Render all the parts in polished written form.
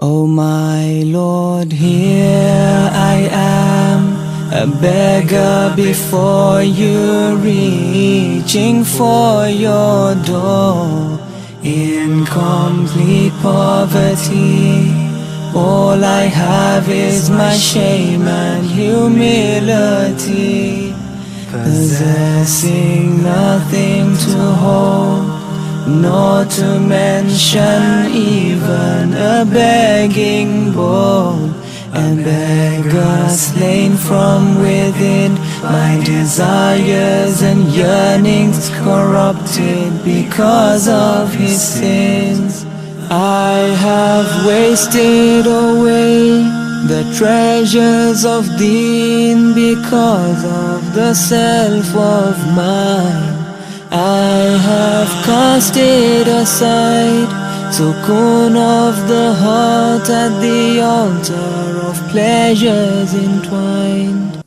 O my Lord, here I am, a beggar before you, reaching for your door, in complete poverty. All I have is my shame and humility, possessing nothing to hold, nor to mention even a begging bowl. A beggar slain from within, my desires and yearnings corrupted because of his sins. I have wasted away the treasures of deen because of the self of mine. I have cast it aside, sukoon of the heart at the altar of pleasures entwined.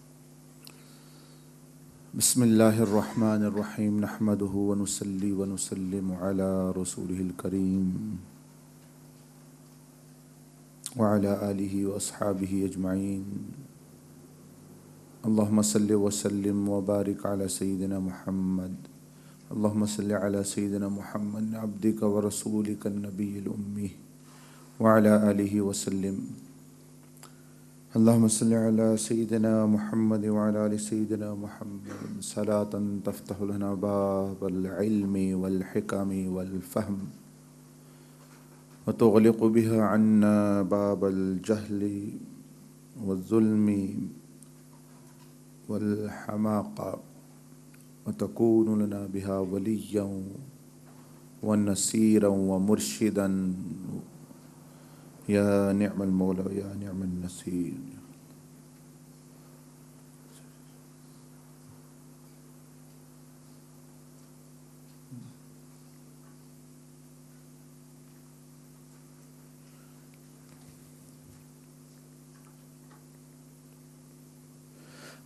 Bismillahirrahmanirrahim. Nahmaduhu wa nusalli wa nusallimu ala rasulihil kareem wa ala alihi wa ashabihi ajma'in. Allahumma salli wa sallim wa barik ala Sayyidina Muhammad. اللهم صل على سيدنا محمد عبدك ورسولك النبي الأمي وعلى آله وسلم. اللهم صل على سيدنا محمد وعلى آل سيدنا محمد صلاة تفتح لنا باب العلم والحكم والفهم وتغلق بها عنا باب الجهل والظلم والحماقة وتكون لنا بها وليا ونصيرا ومرشدا يا نعم المولى ويا نعم النصير.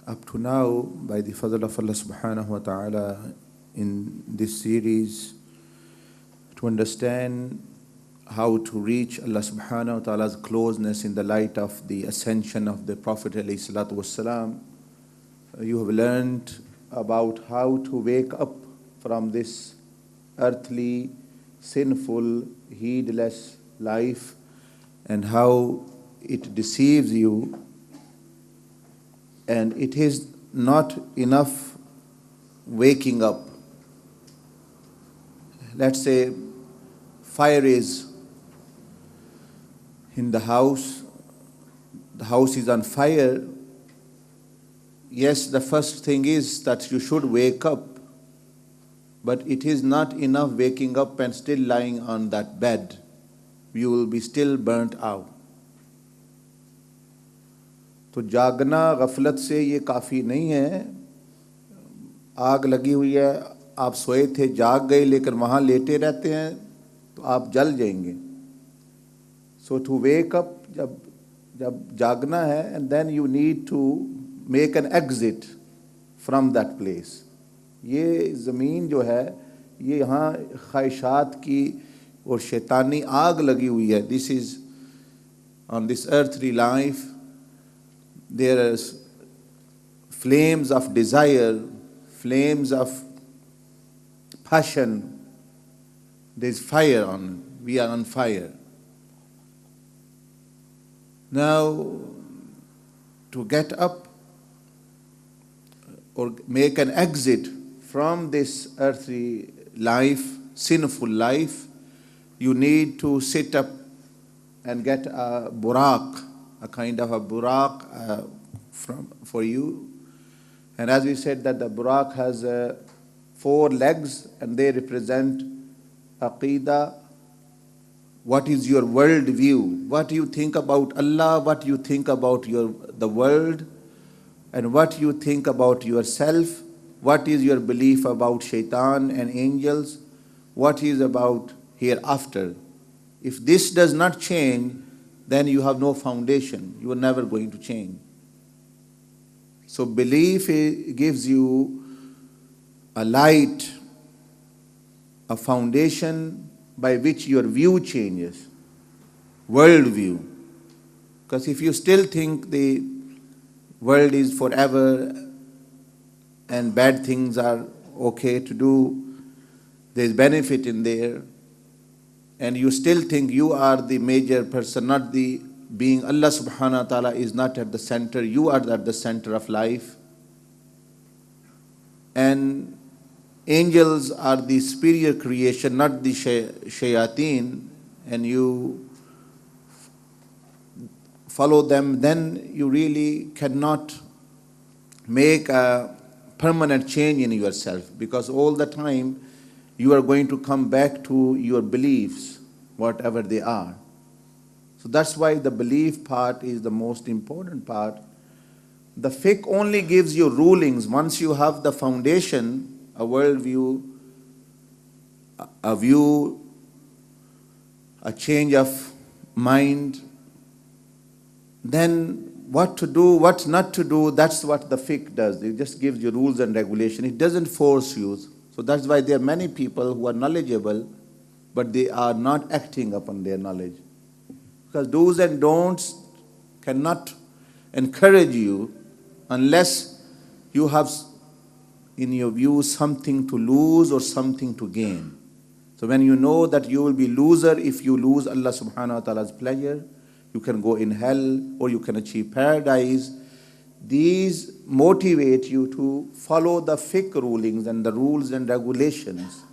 Up to now, by the fadl of Allah subhanahu wa ta'ala, in this series, to understand how to reach Allah subhanahu wa ta'ala's closeness in the light of the ascension of the Prophet alayhi salatu wassalam, you have learned about how to wake up from this earthly, sinful, heedless life and how it deceives you. And it is not enough waking up. Let's say fire is in the house is on fire. Yes, the first thing is that you should wake up, but it is not enough waking up and still lying on that bed. You will be still burnt out. तो जागना गफलत से ये काफ़ी नहीं है. आग लगी हुई है, आप सोए थे, जाग गए, लेकिन वहाँ लेटे रहते हैं तो आप जल जाएंगे. सो टू वेक अप, जब जागना है, and then you need to make an exit from that place. ये ज़मीन जो है, ये यहाँ ख्वाहिशात की और शैतानी आग लगी हुई है. This is on this earthly life. There are flames of desire, flames of passion. There is fire on. We are on fire. Now, to get up or make an exit from this earthly life, sinful life, you need to sit up and get a buraq, a kind of a buraq for you. And as we said, that the buraq has 4 legs and they represent aqidah. What is your world view? What do you think about Allah? What do you think about the world? And what you think about yourself? What is your belief about shaitan and angels? What is about hereafter? If this does not change, then you have no foundation. You are never going to change. So belief gives you a light, a foundation by which your view changes. worldview. Because if you still think the world is forever and bad things are okay to do, there's benefit in there, and you still think you are the major person, not the being, Allah subhanahu wa ta'ala is not at the center, you are at the center of life, and angels are the superior creation, not the shayateen, and you follow them, then you really cannot make a permanent change in yourself, because all the time you are going to come back to your beliefs, whatever they are. So that's why the belief part is the most important part. The fiqh only gives you rulings. Once you have the foundation, a worldview, a view, a change of mind, then what to do, what not to do, that's what the fiqh does. It just gives you rules and regulation. It doesn't force you. So that's why there are many people who are knowledgeable, but they are not acting upon their knowledge. Because do's and don'ts cannot encourage you unless you have, in your view, something to lose or something to gain. So when you know that you will be loser if you lose Allah subhanahu wa ta'ala's pleasure, you can go in hell or you can achieve paradise, these motivate you to follow the fiqh rulings and the rules and regulations.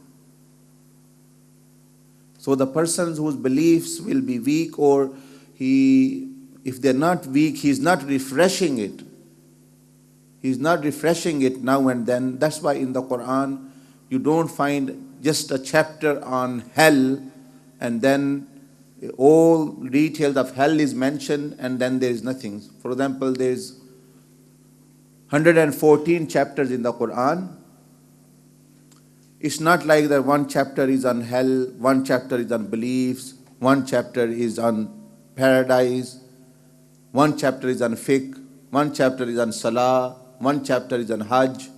So the person whose beliefs will be weak, or if they're not weak, he's not refreshing it. He's not refreshing it now and then. That's why in the Quran, you don't find just a chapter on hell and then all details of hell is mentioned and then there is nothing. For example, there's 114 chapters in the Quran. It's not like that one chapter is on hell, one chapter is on beliefs, one chapter is on paradise, one chapter is on fiqh, one chapter is on salah, one chapter is on hajj,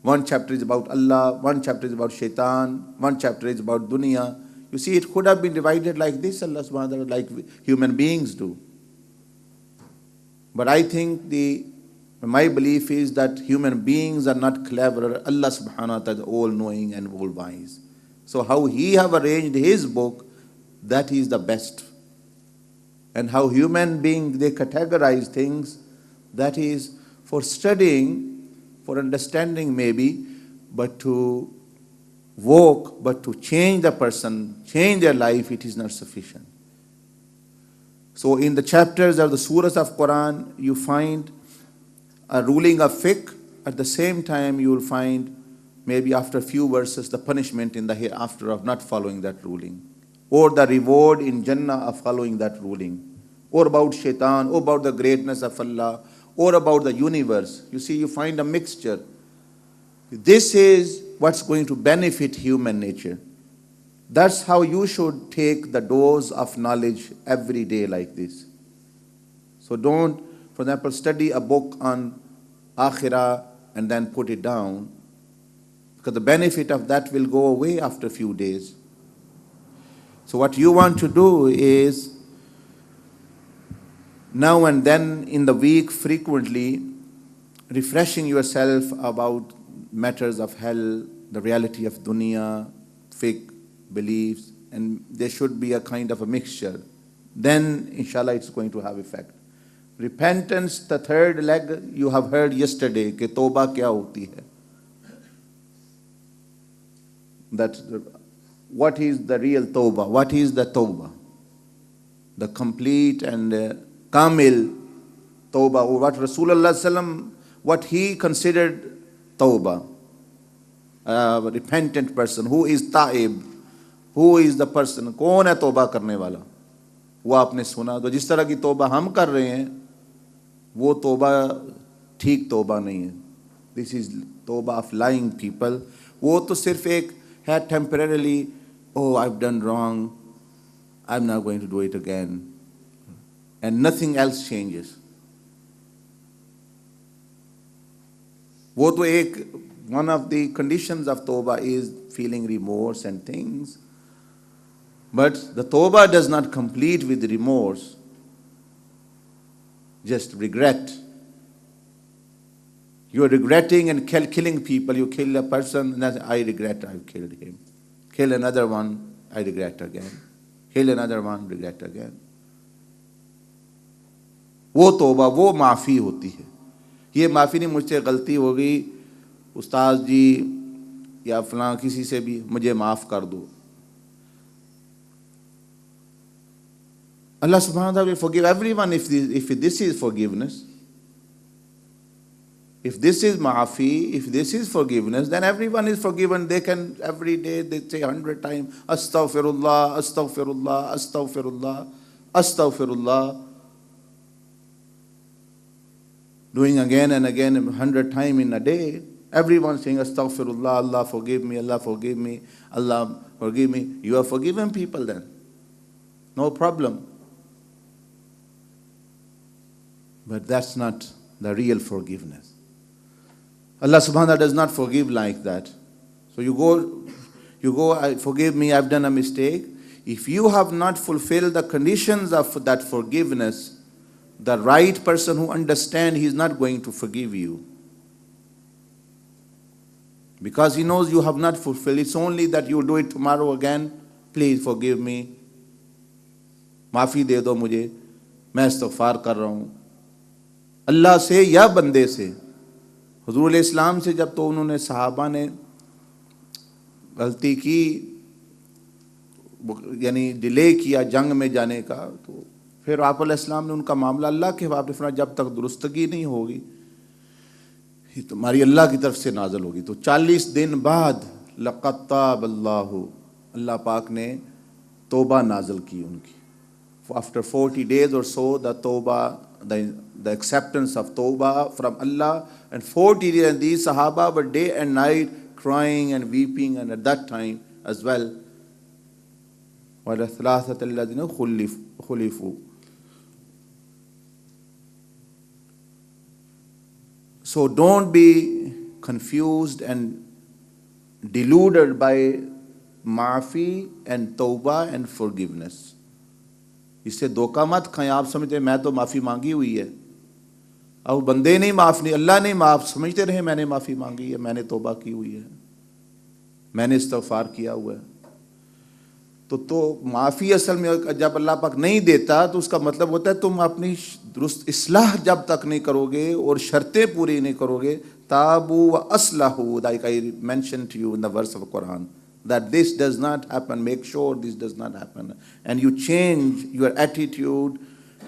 one chapter is about Allah, one chapter is about shaitan, one chapter is about dunya. You see, it could have been divided like this, Allah subhanahu wa ta'ala, like human beings do. But I think my belief is that human beings are not clever. Allah subhanahu wa ta'ala is all-knowing and all-wise. So how He have arranged His book, that is the best. And how human beings, they categorize things, that is for studying, for understanding maybe, but to walk, but to change the person, change their life, it is not sufficient. So in the chapters of the surahs of Quran, you find a ruling of fiqh. At the same time, you will find maybe after a few verses the punishment in the hereafter of not following that ruling, or the reward in Jannah of following that ruling, or about shaitan, or about the greatness of Allah, or about the universe. You see, you find a mixture. This is what's going to benefit human nature. That's how you should take the dose of knowledge every day like this. So don't, for example, study a book on Akhirah and then put it down, because the benefit of that will go away after a few days. So what you want to do is, now and then in the week, frequently refreshing yourself about matters of hell, the reality of dunya, fiqh, beliefs, and there should be a kind of a mixture. Then, inshallah, it's going to have effect. Repentance, the third leg, you have heard yesterday, कि तौबा क्या होती है. That what is the real tawbah? What is the tawbah? The complete and kamil tawbah, or what Rasulullah sallam, what he considered tawbah. A repentant person. Who is ta'ib? Who is the person? कौन है तौबा करने वाला? वो आपने सुना. तो जिस तरह की तौबा हम कर रहे हैं, वो तौबा ठीक तौबा नहीं है. This is तौबा of lying people. वो तो सिर्फ एक है temporarily, oh, I've done wrong, I'm not going to do it again. And nothing else changes. वो तो एक, one of the conditions of tawbah is feeling remorse and things. But the tawbah does not complete with remorse, just regret. You are regretting and killing people. You kill a person, and then, I regret I've killed him. Kill another one, I regret again. Kill another one, regret again. वो तौबा, वो माफ़ी होती है. ये माफ़ी नहीं मुझसे गलती हो गई, उस्ताद जी या फलां किसी से भी, मुझे माफ़ कर दो. Allah subhanahu wa ta'ala will forgive everyone if this is forgiveness. If this is maafi, if this is forgiveness, then everyone is forgiven. They can, every day, they say 100 times, Astaghfirullah, Astaghfirullah, Astaghfirullah, Astaghfirullah. Doing again and again 100 times in a day. Everyone saying Astaghfirullah, Allah forgive me, Allah forgive me, Allah forgive me. You are forgiven people then. No problem. But that's not the real forgiveness. Allah subhanahu wa ta'ala does not forgive like that. So you go, forgive me, I've done a mistake. If you have not fulfilled the conditions of that forgiveness, the right person who understands, he is not going to forgive you. Because he knows you have not fulfilled. It's only that you will do it tomorrow again. Please forgive me. माफ़ी दे दो मुझे. मैं इस्तग़फ़ार कर रहा हूँ. अल्लाह से या बंदे से. हुज़ूर इस्लाम से जब तो उन्होंने सहाबा ने गलती की, यानी डिले किया जंग में जाने का, तो फिर आप अलैहिस्सलाम ने उनका मामला अल्लाह के हवाले फरमाया, जब तक दुरुस्तगी नहीं होगी ये तुम्हारी अल्लाह की तरफ से नाज़िल होगी. तो 40 दिन बाद लक़द ताबल्लाहु, अल्लाह पाक ने तौबा नाज़िल की उनकी. After 40 days or so, the tawbah, the acceptance of tawbah from Allah, and 40 days, and these Sahaba were day and night crying and weeping, and at that time as well, وَلَثْلَاثَةَ الَّذِينَ خُلِفُوا. So don't be confused and deluded by maafi and tawbah and forgiveness. इससे धोखा मत खाएं. आप समझते हैं मैं तो माफ़ी मांगी हुई है, अब बंदे नहीं माफ़, नहीं अल्लाह नहीं माफ़, समझते रहे मैंने माफ़ी मांगी है, मैंने तौबा की हुई है, मैंने इस्तग़फ़ार किया हुआ है. तो माफ़ी असल में जब अल्लाह पाक नहीं देता तो उसका मतलब होता है तुम अपनी दुरुस्त इस्लाह जब तक नहीं करोगे और शर्तें पूरी नहीं करोगे. ताबू व अस्लहू, like I mentioned to you in the verse of the Quran, that this does not happen. Make sure this does not happen, and you change your attitude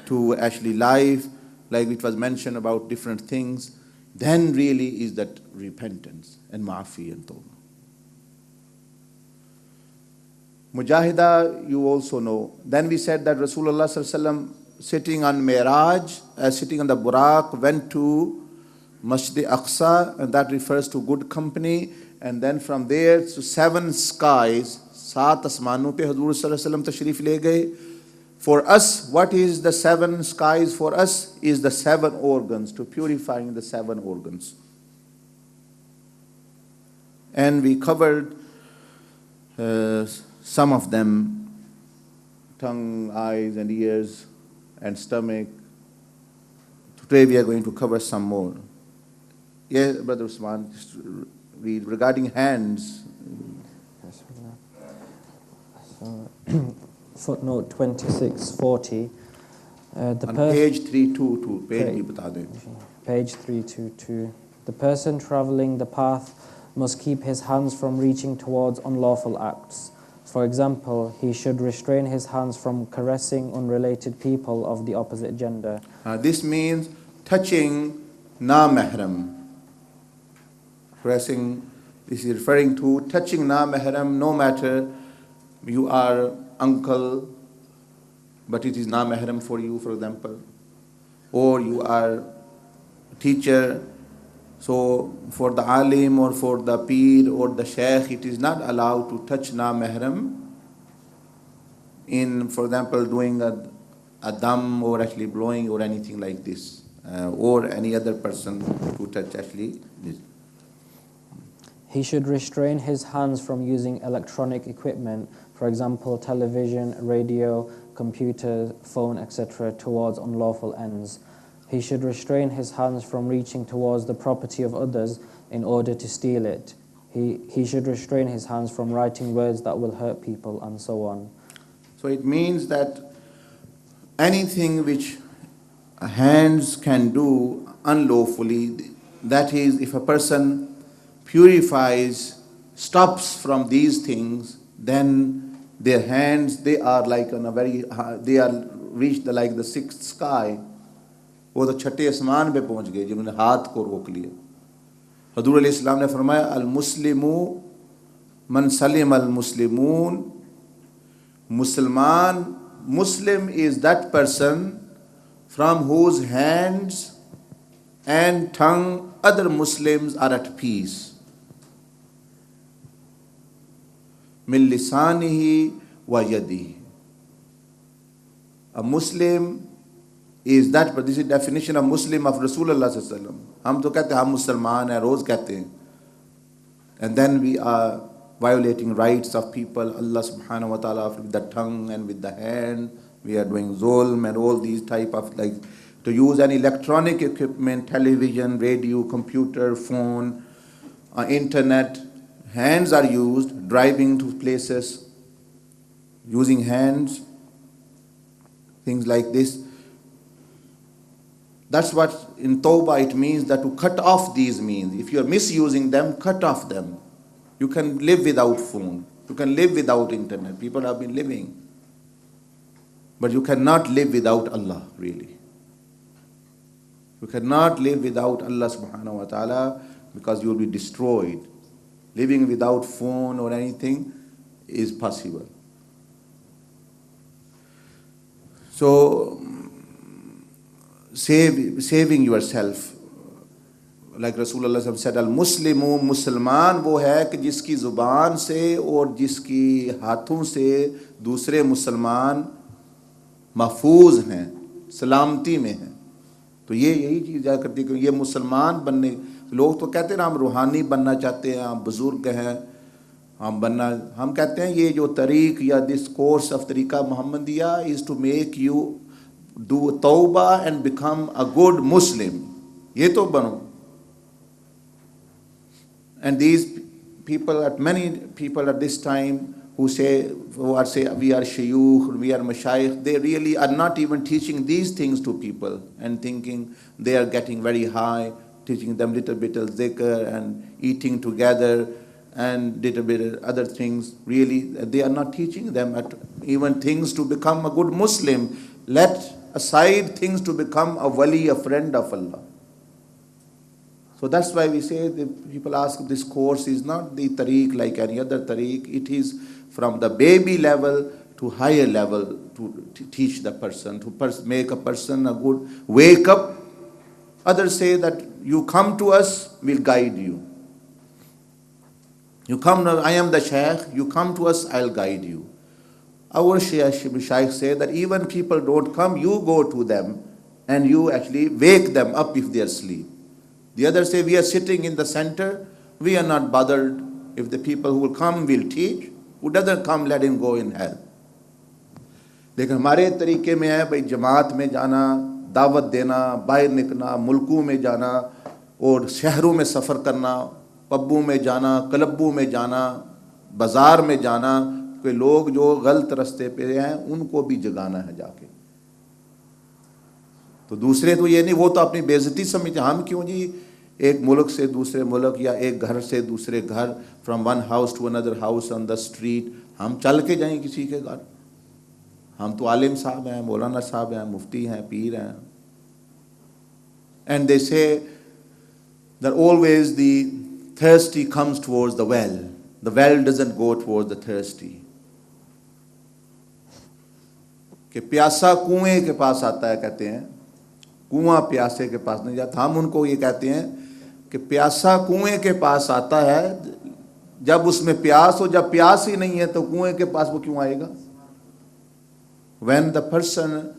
to actually life, like it was mentioned about different things. Then really is that repentance and maafi and tawbah. Mujahida, you also know. Then we said that Rasulullah sallallahu alaihi wasallam sitting on Miraj, sitting on the Buraq, went to Masjid Aqsa, and that refers to good company. And then from there to 7 skies, 7 asmanon pe Hazur sallallahu alaihi wasallam tashrif le gaye. For us, what is the 7 skies for us? Is the 7 organs, to purifying the 7 organs. And we covered some of them: tongue, eyes and ears and stomach. Today we are going to cover some more. Yes, Brother Usman, just read regarding hands. So, footnote 2640. On page 322, page 322. The person traveling the path must keep his hands from reaching towards unlawful acts. For example, he should restrain his hands from caressing unrelated people of the opposite gender. This means touching na-mahram. Caressing, this is referring to touching na-mahram, no matter you are uncle, but it is na-mahram for you, for example, or you are teacher. So for the alim or for the peer or the sheikh, it is not allowed to touch na-mahram in, for example, doing a dam or actually blowing or anything like this, or any other person to touch actually this. He should restrain his hands from using electronic equipment, for example, television, radio, computer, phone, etc., towards unlawful ends. He should restrain his hands from reaching towards the property of others in order to steal it. He should restrain his hands from writing words that will hurt people, and so on. So it means that anything which hands can do unlawfully, that is, if a person purifies, stops from these things, then their hands, they are like on a very, they are reached like the sixth sky. वो तो छठे आसमान पे पहुंच गए जिन्होंने हाथ को रोक लिया. हजूर अलैहिस्सलाम ने फरमाया अल मुस्लिमु मन सलिम अल मुस्लिमून, मुसलमान, Muslim is that person from whose hands and tongue other Muslims are at peace. Min lisanihi wa yadihi. A Muslim is that, but this is definition of Muslim of Rasulullah sallallahu alaihi wasallam. हम तो कहते हैं हम मुसलमान हैं, रोज कहते हैं, and then we are violating rights of people. Allah subhanahu wa ta'ala with the tongue and with the hand, we are doing zulm and all these type of, like, to use any electronic equipment, television, radio, computer, phone, internet, hands are used, driving to places, using hands, things like this. That's what in Tawbah it means, that to cut off these means. If you are misusing them, cut off them. You can live without phone. You can live without internet. People have been living. But you cannot live without Allah, really. You cannot live without Allah subhanahu wa ta'ala, because you will be destroyed. Living without phone or anything is possible. So, saving yourself. Like Rasulullah said, al-Muslimu, Musliman वो है कि जिसकी ज़ुबान से और जिसकी हाथों से दूसरे मुसलमान महफूज हैं, सलामती में हैं. तो ये यही चीज़ जा करती है कि ये मुसलमान बनने, लोग तो कहते हैं ना हम रूहानी बनना चाहते हैं, हम बुज़ुर्ग हैं, हम कहते हैं ये जो तरीक़ या दिस कोर्स ऑफ तरीक़ा मुहम्मदिया is to make you do तौबा and become a good Muslim. ये तो बनो. And these people, many people at this time who say we are shayukh, we are mashayikh, they really are not even teaching these things to people and thinking they are getting very high, teaching them little bit of zikr and eating together and little bit of other things. Really, they are not teaching them even things to become a good Muslim. Let aside things to become a wali, a friend of Allah. So that's why we say, people ask, this course is not the tariq like any other tariq. It is from the baby level to higher level to teach the person, to make a person a good wake up. Others say that you come to us, we'll guide you. You come, I am the Shaykh, you come to us, I'll guide you. Our Shaykh say that even people don't come, you go to them and you actually wake them up if they are asleep. The others say, we are sitting in the center, we are not bothered. If the people who will come will teach, who doesn't come, let him go in hell. लेकिन हमारे तरीके में है भाई जमात में जाना, दावत देना, बाहर निकलना, मुल्कों में जाना और शहरों में सफ़र करना, पब्बों में जाना, क्लबों में जाना, बाज़ार में जाना, कोई लोग जो गलत रास्ते पे हैं उनको भी जगाना है जाके. तो दूसरे तो ये नहीं, वो तो अपनी बेइज्जती समझते. हम क्यों जी एक मुल्क से दूसरे मुल्क या एक घर से दूसरे घर, from one house to another house on the street, हम चल के जाएं किसी के घर? हम तो आलिम साहब हैं, मौलाना साहब हैं, मुफ्ती हैं, पीर हैं. एंड दे से that always the thirsty comes towards the well doesn't go towards the thirsty. कि प्यासा कुएं के पास आता है, कहते हैं कुआं प्यासे के पास नहीं जाता. हम उनको ये कहते हैं कि प्यासा कुएं के पास आता है जब उसमें प्यास हो, जब प्यास ही नहीं है तो कुएं के पास वो क्यों आएगा? When the person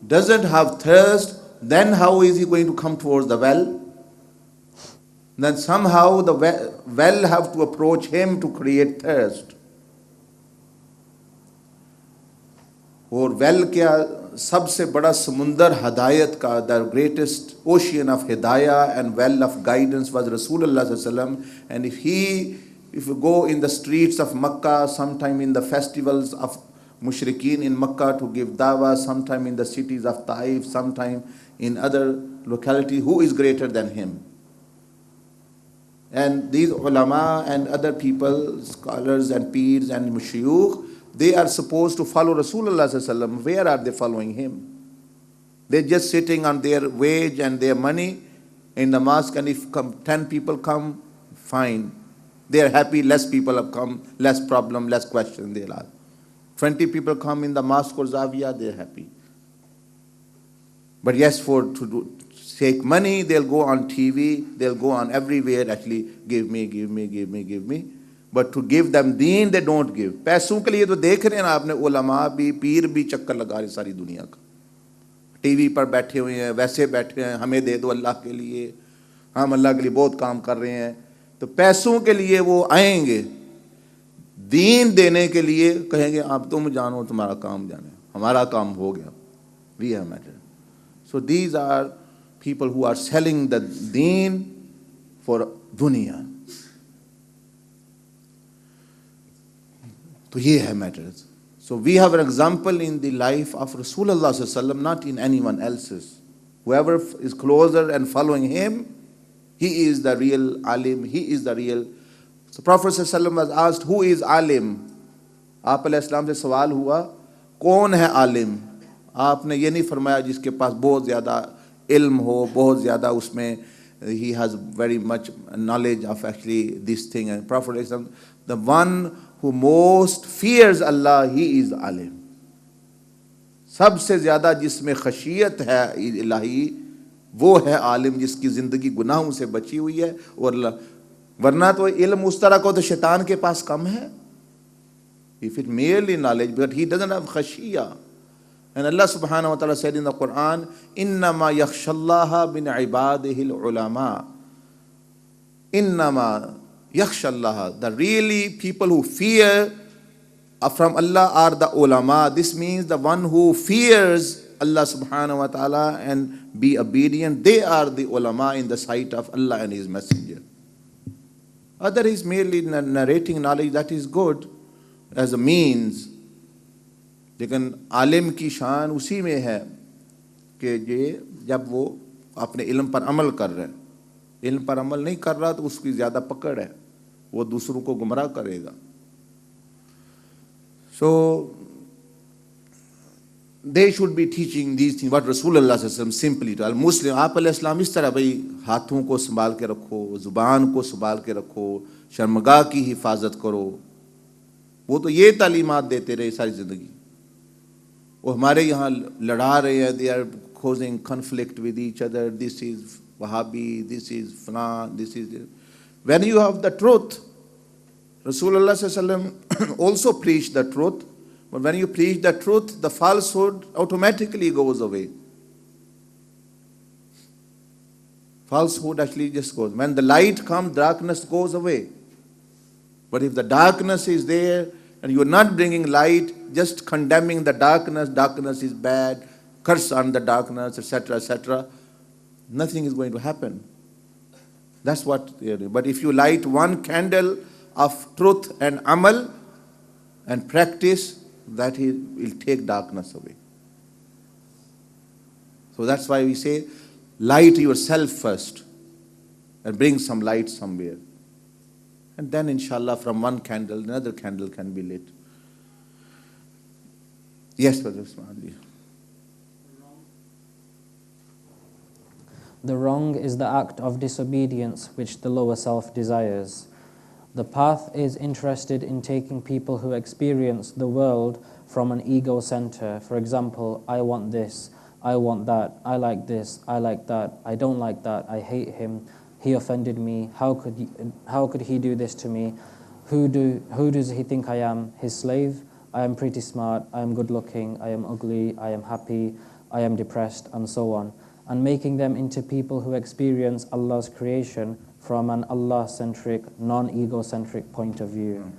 doesn't have thirst, then how is he going to come towards the well? Then somehow the well have to approach him to create thirst. और वेल क्या, सबसे बड़ा समुंदर हदायत का, द ग्रेटेस्ट ओशियन ऑफ हिदाया and well of guidance was रसूलुल्लाह सल्लल्लाहु अलैहि वसल्लम. And if you go in the streets of Makkah, sometime in the festivals of mushrikeen in Makkah to give dawah, sometime in the cities of Taif, sometime in other localities, who is greater than him? And these ulama and other people, scholars and peers and mushayukh, they are supposed to follow Rasulullah sallallahu alaihi wasallam. Where are they following him? They're just sitting on their wage and their money in the mosque, and if 10 people come, fine. They are happy, less people have come, less problem, less question they'll ask. 20 people come in the mosque or Zawiya, they're happy. But yes, to take money, they'll go on TV, they'll go on everywhere, actually, give me, give me, give me, give me. But to give them deen, they don't give. पैसों के लिए तो देख रहे हैं ना आपने, उलमा भी, पीर भी चक्कर लगा रहे सारी दुनिया का. टीवी पर बैठे हुए हैं, वैसे बैठे हैं, हमें दे दो अल्लाह के लिए, हम अल्लाह के लिए बहुत काम कर रहे हैं. तो पैसों के लिए वो आएंगे, दीन देने के लिए कहेंगे आप तुम जानो, तुम्हारा काम जाने, हमारा काम हो गया. We have matter. So these are people who are selling the deen for dunya. So ये है matters. So we have an example in the life of Rasulullah sallallahu alaihi wasallam, not in anyone else's. Whoever is closer and following him, he is the real alim, he is the real. So Prophet sallallahu alaihi wasallam was asked, who is alim? आप अलैहिस्सलाम से सवाल हुआ, कौन है आलिम? आपने ये नहीं फरमाया जिसके पास बहुत ज़्यादा इल्म हो, बहुत ज़्यादा उसमें he has very much knowledge of actually this thing. And Prophet sallallahu alaihi wasallam, the one who most fears Allah, he is alim. सबसे ज़्यादा जिसमें खशियत है इलाही, वो है आलिम, जिसकी ज़िंदगी गुनाहों से बची हुई है. और वरना तो इल्म उस तरह को तो शैतान के पास कम है. If it merely knowledge, but he doesn't have khashiyah. And Allah subhanahu wa ta'ala said in the Quran, إِنَّمَا يَخْشَى اللَّهَ مِنْ عِبَادِهِ الْعُلَمَاءِ. إِنَّمَا يَخْشَى اللَّهَ. The really people who fear from Allah are the ulama. This means the one who fears Allah subhanahu wa ta'ala and be obedient, they are the ulama in the sight of Allah and His Messenger. Other is merely narrating knowledge, that is good as a means. लेकिन आलिम की शान उसी में है कि ये जब वो अपने इल्म पर अमल कर रहे हैं. इल्म पर अमल नहीं कर रहा तो उसकी ज़्यादा पकड़ है, वो दूसरों को गुमराह करेगा. So they should be teaching these things, what Rasulullah sallam simply to al-Muslim. आप अलैहिस्सलाम इस तरह भाई हाथों को संभाल के रखो, ज़ुबान को संभाल के रखो, शर्मगाह की हिफाजत करो. वो तो ये तालीमात देते रहे सारी ज़िंदगी. वो हमारे यहाँ लड़ा रहे हैं, they are causing conflict with each other. This is Wahhabi, this is Flan, this is this. When you have the truth, Rasulullah sallam also preached the truth. But when you preach the truth, the falsehood automatically goes away. Falsehood actually just goes. When the light comes, darkness goes away. But if the darkness is there and you are not bringing light, just condemning the darkness, darkness is bad, curse on the darkness, etc., etc., nothing is going to happen. That's what they are doing. But if you light one candle of truth and amal and practice, that he will take darkness away. So that's why we say, light yourself first and bring some light somewhere. And then inshallah from one candle, another candle can be lit. Yes, Brother Usman. The wrong is the act of disobedience which the lower self desires. The path is interested in taking people who experience the world from an ego center. For example, I want this, I want that, I like this, I like that, I don't like that, I hate him, he offended me, how could he do this to me? Who does he think I am? His slave? I am pretty smart, I am good looking, I am ugly, I am happy, I am depressed, and so on. And making them into people who experience Allah's creation from an Allah-centric, non-ego-centric point of view.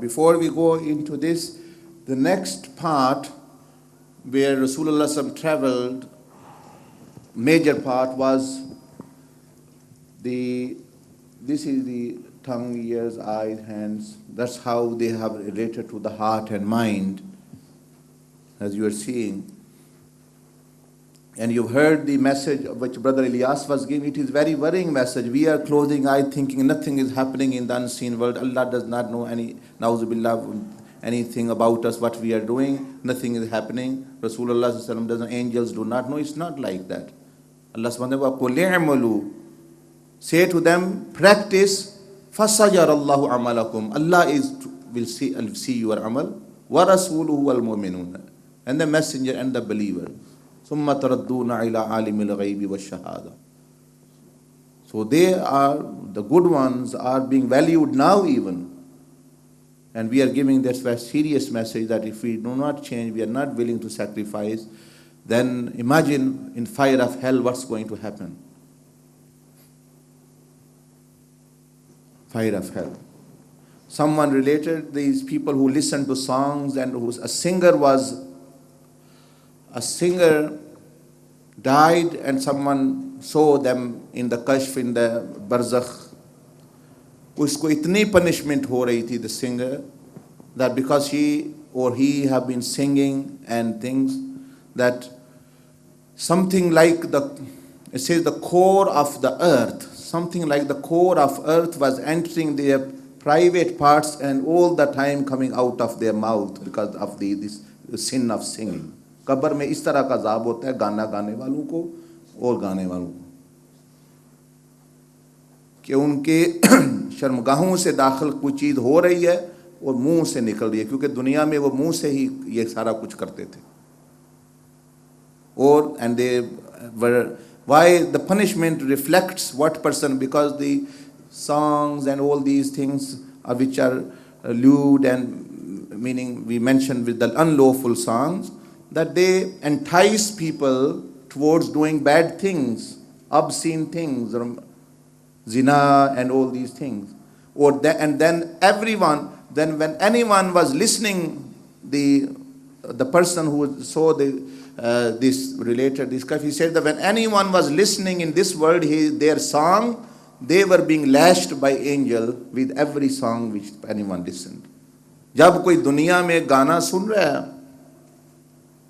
Before we go into this, the next part where Rasulullah SAW traveled, major part was this is the tongue, ears, eyes, hands. That's how they have related to the heart and mind, as you are seeing. And you've heard the message which Brother Ilyas was giving. It is very worrying message. We are closing eye thinking nothing is happening in the unseen world. Allah does not know anything about us, what we are doing. Nothing is happening. Rasulullah SAW doesn't, angels do not know. It's not like that. Allah subhanahu wa ta'ala, say to them, practice, فَسَيَرَ اللَّهُ عَمَلَكُمْ. Allah will see your amal. وَرَسُولُهُ وَالْمُؤْمِنُونَ. And the messenger and the believer. ثُمَّ تَرَدُّونَ إِلَىٰ عَالِمِ الْغَيْبِ وَالشَّهَادَةِ. So they are, the good ones are being valued now even. And we are giving this very serious message that if we do not change, we are not willing to sacrifice, then imagine in fire of hell what's going to happen. Fire of hell. Someone related these people who listen to songs and a singer died and someone saw them in the kashf, in the barzakh. Usko itni punishment ho rahi thi, the singer, that because she or he have been singing and things, that something like it says the core of the earth, something like the core of earth was entering their private parts and all the time coming out of their mouth because of this sin of singing. कब्र में इस तरह का अज़ाब होता है गाना गाने वालों को और गाने वालों को कि उनके शर्मगाहों से दाखिल कोई चीज़ हो रही है और मुंह से निकल रही है, क्योंकि दुनिया में वो मुंह से ही ये सारा कुछ करते थे. और and they were, why the punishment reflects what person, because the songs and all these things which are lewd and meaning we mentioned with the unlawful songs, that they entice people towards doing bad things, obscene things, zina and all these things. And then when anyone was listening, the person who saw this kaf, he said that when anyone was listening in this world their song, they were being lashed by angel with every song which anyone listened. जब कोई दुनिया में गाना सुन रहा है,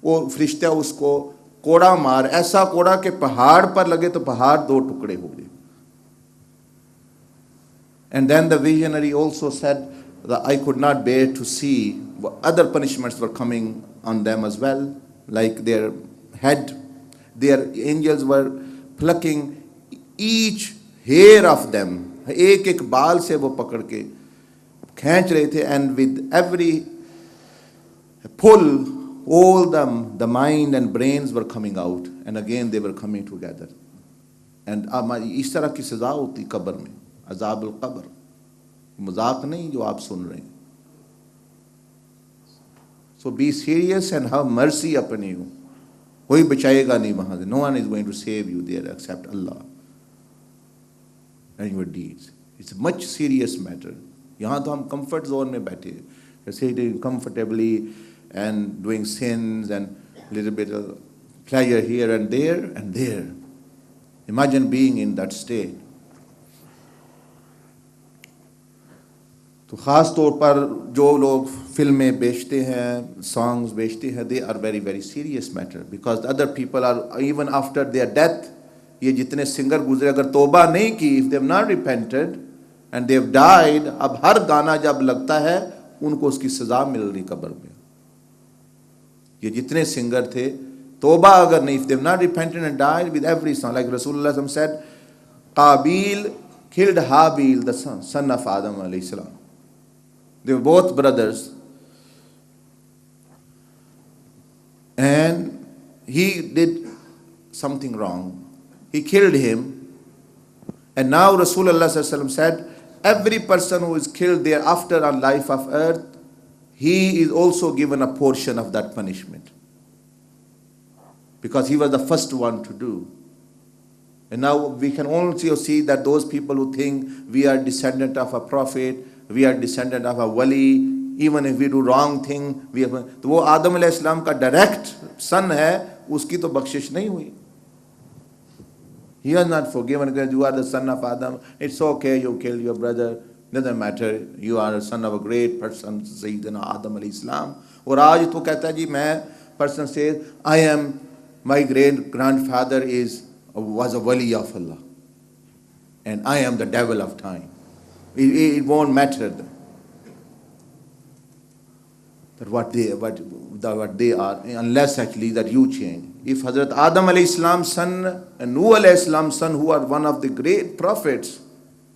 वो फरिश्ता उसको कोड़ा मार, ऐसा कोड़ा कि पहाड़ पर लगे तो पहाड़ दो टुकड़े हो गए. And then the visionary also said that I could not bear to see what other punishments were coming on them as well, like their head, their angels were plucking each hair of them, एक एक बाल से वो पकड़ के खींच रहे थे, and with every pull all the mind and brains were coming out, and again they were coming together. And इस तरह की सजा होती कब्र में, अज़ाबुल क़ब्र, मजाक नहीं जो आप सुन रहे हैं. So be serious and have mercy upon you. कोई बचाएगा नहीं वहाँ से. No one is going to save you there except Allah and your deeds. It's a much serious matter. यहाँ तो हम comfort zone में बैठे हैं, sitting comfortably and doing sins and little bit of pleasure here and there. Imagine being in that state. तो ख़ास तौर पर जो लोग फिल्में बेचते हैं, songs बेचते हैं, they are very very serious matter, because the other people are, even after their death, ये जितने सिंगर गुजरे अगर तौबा नहीं की, if they have not repented and they have died, अब हर गाना जब लगता है उनको उसकी सज़ा मिल रही कब्र में. ये जितने सिंगर थे, तौबा अगर नहीं, if they have not repented and died with every song, like Rasulullah said, Qabil killed Habil, the son of Adam alayhi salam. They were both brothers, and he did something wrong. He killed him, and now Rasulullah said, every person who is killed thereafter on life of earth, he is also given a portion of that punishment, because he was the first one to do. And now we can also see that those people who think we are descendant of a prophet, we are descendant of a wali, even if we do wrong thing, we have, तो वो आदम अलैहिस्सलाम का direct son है, उसकी तो बख्शिश नहीं हुई. He was not forgiven because you are the son of Adam. It's okay, you killed your brother. Doesn't matter. You are a son of a great person, Sayyidina Adam alayhi salam. और आज तो कहता है जी मैं person says I am, my great grandfather was a wali of Allah, and I am the devil of time. It won't matter that what they are, unless actually that you change. If Hazrat Adam alayhi salam's son and Nuh alayhi salam's son, who are one of the great prophets,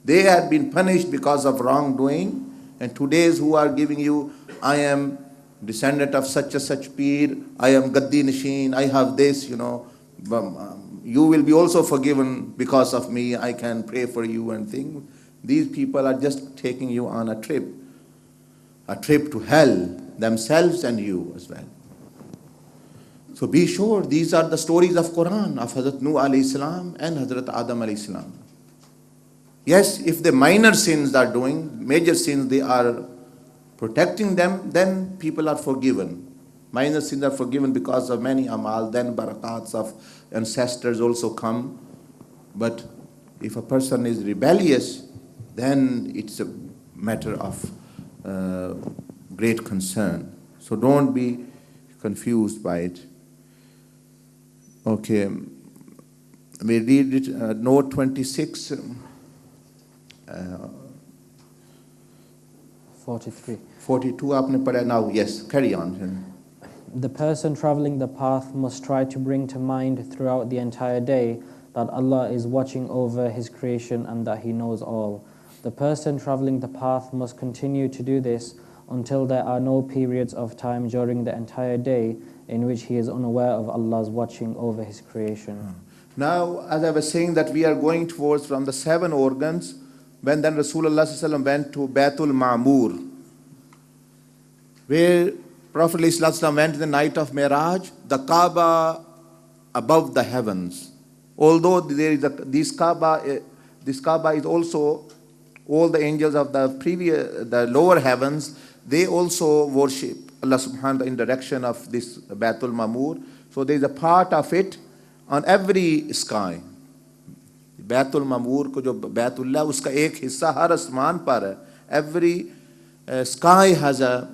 they had been punished because of wrongdoing, and today's who are giving you, I am descendant of such and such peer, I am Gaddi Nashin, I have this, you will be also forgiven because of me, I can pray for you and things. These people are just taking you on a trip to hell, themselves and you as well. So be sure, these are the stories of Quran, of Hazrat Nuh alayhi salam and Hazrat Adam alayhi salam. Yes, if the minor sins are doing, major sins they are protecting them, then people are forgiven. Minor sins are forgiven because of many amal, then barakats of ancestors also come. But if a person is rebellious, then it's a matter of great concern. So don't be confused by it. Okay, we read it, note 26. 43. 42 आपने पढ़ा now. Yes, carry on. The person traveling the path must try to bring to mind throughout the entire day that Allah is watching over His creation and that He knows all. The person traveling the path must continue to do this until there are no periods of time during the entire day in which he is unaware of Allah's watching over His creation. Now, as I was saying that we are going towards from the 7 organs, when then Rasulullah sallallahu alaihi wasallam went to Baitul Ma'mur, where Prophet sallallahu alaihi wasallam went in the night of Miraj, the Kaaba above the heavens. Although there is this Kaaba is also all the angels of the lower heavens, they also worship Allah subhanahu wa ta'ala in direction of this Baitul Ma'mur. So there is a part of it on every sky. Baitul Ma'mur ko jo Baitullah, uska ek hissa har asman par hai. Every sky has a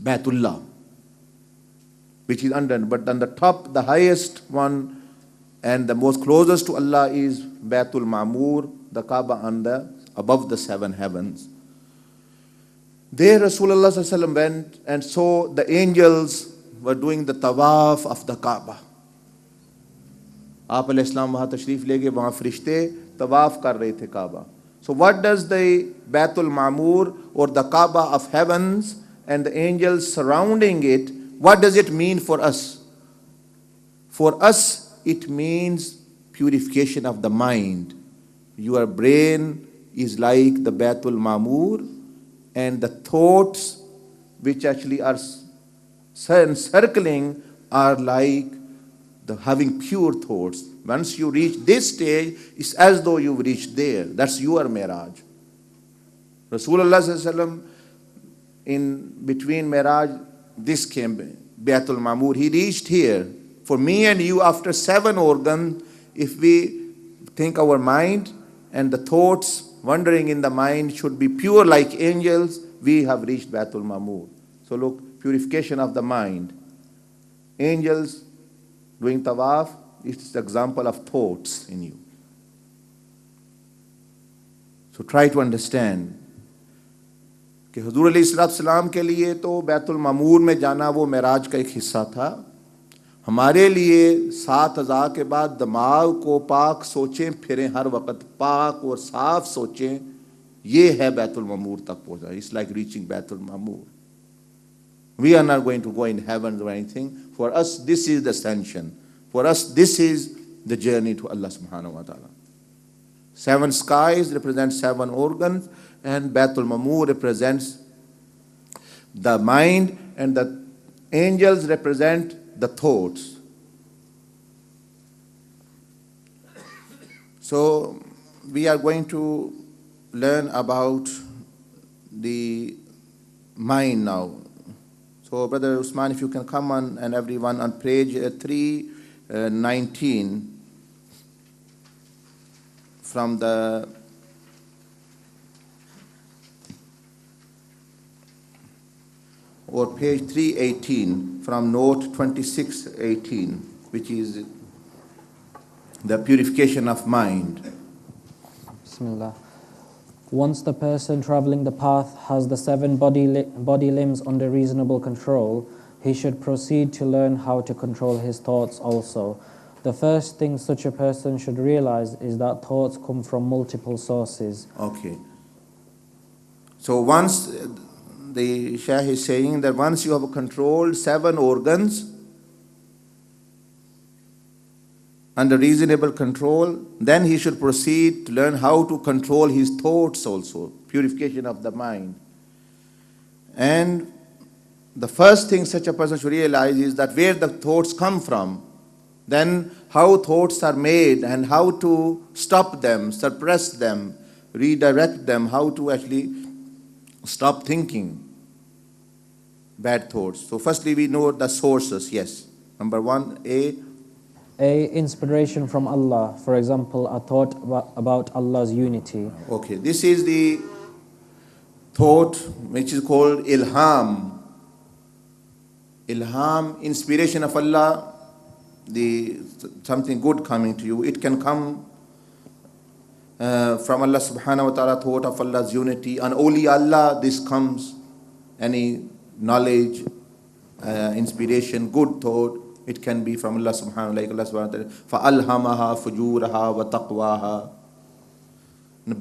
Baitullah, which is under, but on the top, the highest one and the most closest to Allah is Baitul Ma'mur, the Kaaba above the 7 heavens. There Rasulullah sallallahu alaihi wasallam went and saw the angels were doing the tawaf of the Kaaba. आप अलैहिस्सलाम वहाँ तशरीफ ले गए, वहाँ फरिश्ते तवाफ कर रहे थे काबा. So what does the Baitul Ma'mur or the Kaaba of heavens and the angels surrounding it, what does it mean for us? For us, it means purification of the mind. Your brain is like the Baitul Ma'mur, and the thoughts which actually are circling are like having pure thoughts. Once you reach this stage, it's as though you've reached there. That's your Miraj. Rasulullah sallallahu alaihi wasallam, in between Miraj, this came, Baitul Ma'mur. He reached here. For me and you, after 7 organs, if we think our mind and the thoughts wandering in the mind should be pure like angels, we have reached Baitul Ma'mur. So look, purification of the mind. Angels doing tawaf, it's the example of thoughts in you. So try to understand कि हुजूर अलैहिस्सलाम के लिए तो बैतुल मामूर में जाना वो मेराज का एक हिस्सा था. हमारे लिए 7 के बाद दिमाग को पाक सोचें फिरें, हर वक्त पाक और साफ सोचें, ये है बैतुल मामूर तक पहुंचा. It's like reaching Betul मामूर. We are not going to go in heaven or anything. For us, this is the ascension. For us, this is the journey to Allah subhanahu wa ta'ala. 7 skies represent 7 organs, and Baitul Ma'mur represents the mind, and the angels represent the thoughts. So we are going to learn about the mind now. So Brother Usman, if you can come on, and everyone on page 319 from the or page 318 from note 2618, which is the purification of mind. Bismillah. Once the person traveling the path has the 7 body limbs under reasonable control, he should proceed to learn how to control his thoughts also. The first thing such a person should realize is that thoughts come from multiple sources. Okay. So once the Shaykh is saying that once you have controlled 7 organs under reasonable control, then he should proceed to learn how to control his thoughts also, purification of the mind. And the first thing such a person should realize is that where the thoughts come from, then how thoughts are made and how to stop them, suppress them, redirect them, how to actually stop thinking bad thoughts. So firstly we know the sources, yes. Number 1, Inspiration from Allah. For example, a thought about Allah's unity. Okay, this is the thought which is called ilham. Ilham, inspiration of Allah, something good coming to you. It can come from Allah subhanahu wa ta'ala, thought of Allah's unity. And only Allah this comes, any knowledge, inspiration, good thought. It can be from Allah subhanahu wa ta'ala, like Allah subhanahu wa ta'ala, فَأَلْهَمَهَا فُجُورَهَا وَتَقْوَاهَا.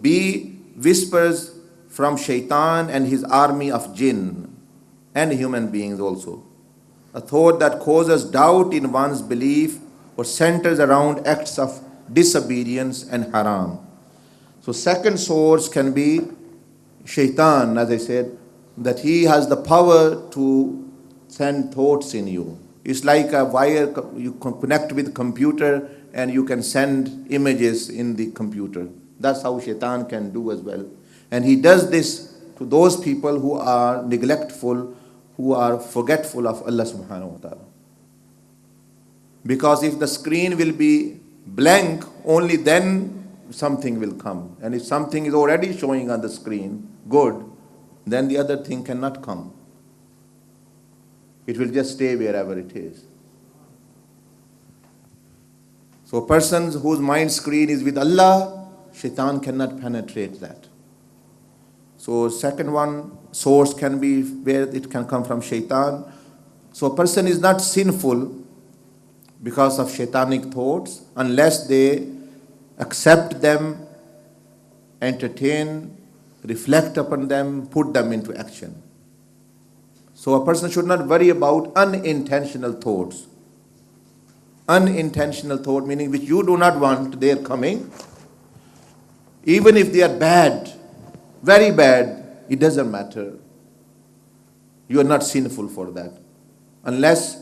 B, whispers from shaitan and his army of jinn and human beings also. A thought that causes doubt in one's belief or centers around acts of disobedience and haram. So second source can be shaitan, as I said, that he has the power to send thoughts in you. It's like a wire you connect with computer and you can send images in the computer. That's how shaitan can do as well. And he does this to those people who are neglectful, who are forgetful of Allah subhanahu wa ta'ala. Because if the screen will be blank, only then something will come. And if something is already showing on the screen, good, then the other thing cannot come. It will just stay wherever it is. So persons whose mind screen is with Allah, shaitan cannot penetrate that. So second one, source can be where it can come from shaitan. So a person is not sinful because of shaitanic thoughts unless they accept them, entertain, reflect upon them, put them into action. So a person should not worry about unintentional thoughts. Unintentional thought meaning which you do not want their coming. Even if they are bad, very bad, it doesn't matter. You are not sinful for that. Unless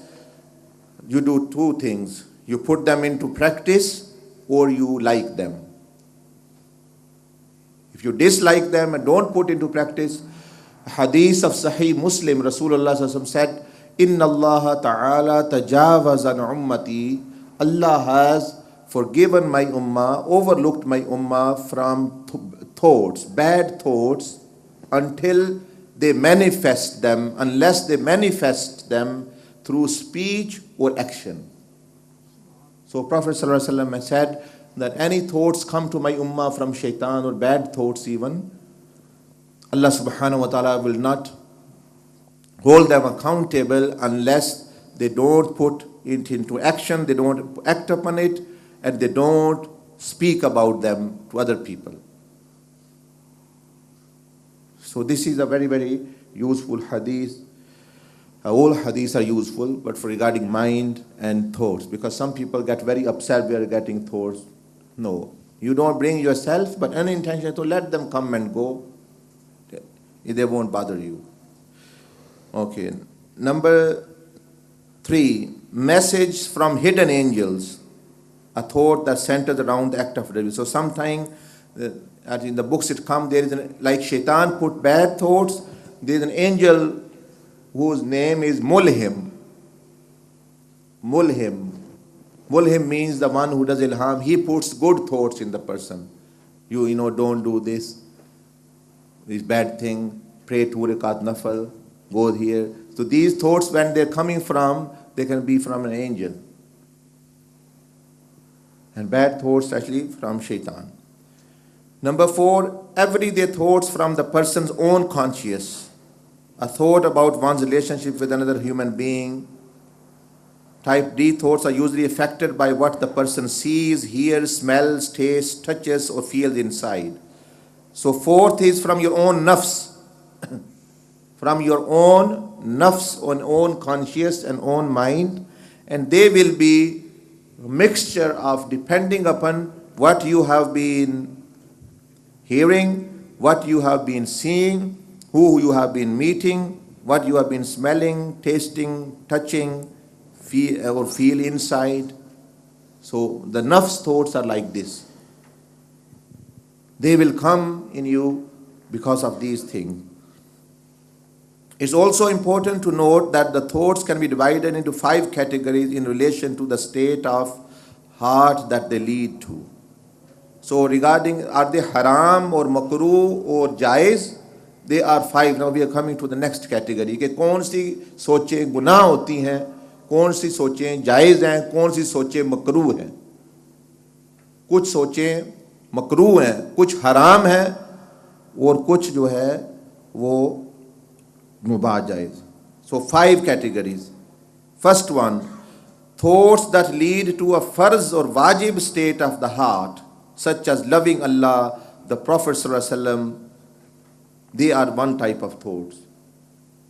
you do 2 things. You put them into practice or you like them. If you dislike them and don't put into practice, hadith of Sahih Muslim, Rasulullah said, Inna Allah ta'ala tajawaz an ummati. Allah has forgiven my ummah, overlooked my ummah from thoughts, bad thoughts, until they manifest them, unless they manifest them through speech or action. So Prophet ﷺ said that any thoughts come to my ummah from shaitan or bad thoughts even, Allah subhanahu wa ta'ala will not hold them accountable unless they don't put it into action, they don't act upon it, and they don't speak about them to other people. So this is a very, very useful hadith. All hadiths are useful, but for regarding mind and thoughts, because some people get very upset we are getting thoughts. No, you don't bring yourself, but unintentional, to let them come and go. They won't bother you. Okay. Number 3, message from hidden angels. A thought that centers around the act of review. So sometimes, as in the books it comes, there is like shaitan put bad thoughts, there is an angel whose name is Mulhim. Mulhim. Mulhim means the one who does ilham. He puts good thoughts in the person. You know, don't do this bad thing, pray 2 rakat nafal, go here. So these thoughts, when they're coming from, they can be from an angel. And bad thoughts actually from shaitan. Number 4, everyday thoughts from the person's own conscious. A thought about one's relationship with another human being. Type D thoughts are usually affected by what the person sees, hears, smells, tastes, touches, or feels inside. So 4th is from your own nafs. From your own nafs, own conscious and own mind. And they will be a mixture of depending upon what you have been hearing, what you have been seeing, who you have been meeting, what you have been smelling, tasting, touching, feel inside. So the nafs thoughts are like this. They will come in you because of these things. It's also important to note that the thoughts can be divided into 5 categories in relation to the state of heart that they lead to. So regarding are they haram or makruh or jaiz, they are 5. Now we are coming to the next category कि कौन सी सोचें गुनाह होती हैं, कौन सी सोचें जायज़ हैं, कौन सी सोचें मकरूह हैं. कुछ सोचें मकरूह हैं, कुछ हराम हैं और कुछ जो है वो मुबाह जायज़. So 5 categories. First one, thoughts that lead to a farz or wajib state of the heart, such as loving Allah, the Prophet sallallahu alaihi wasallam. They are one type of thoughts.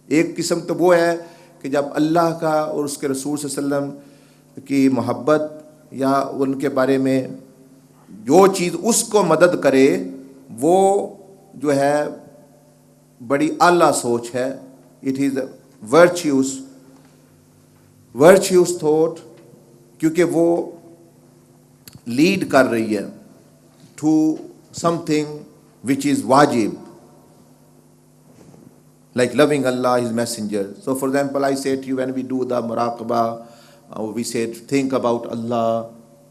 एक किस्म तो वो है कि जब अल्लाह का और उसके रसूल सल्लल्लाहु अलैहि वसल्लम की मोहब्बत या उनके बारे में जो चीज़ उसको मदद करे वो जो है बड़ी आला सोच है. इट इज़ वर्च्यूस थॉट, क्योंकि वो लीड कर रही है टू समथिंग विच इज़ वाजिब, like loving Allah, His Messenger. So for example, I say to you, when we do the muraqabah, we say think about Allah,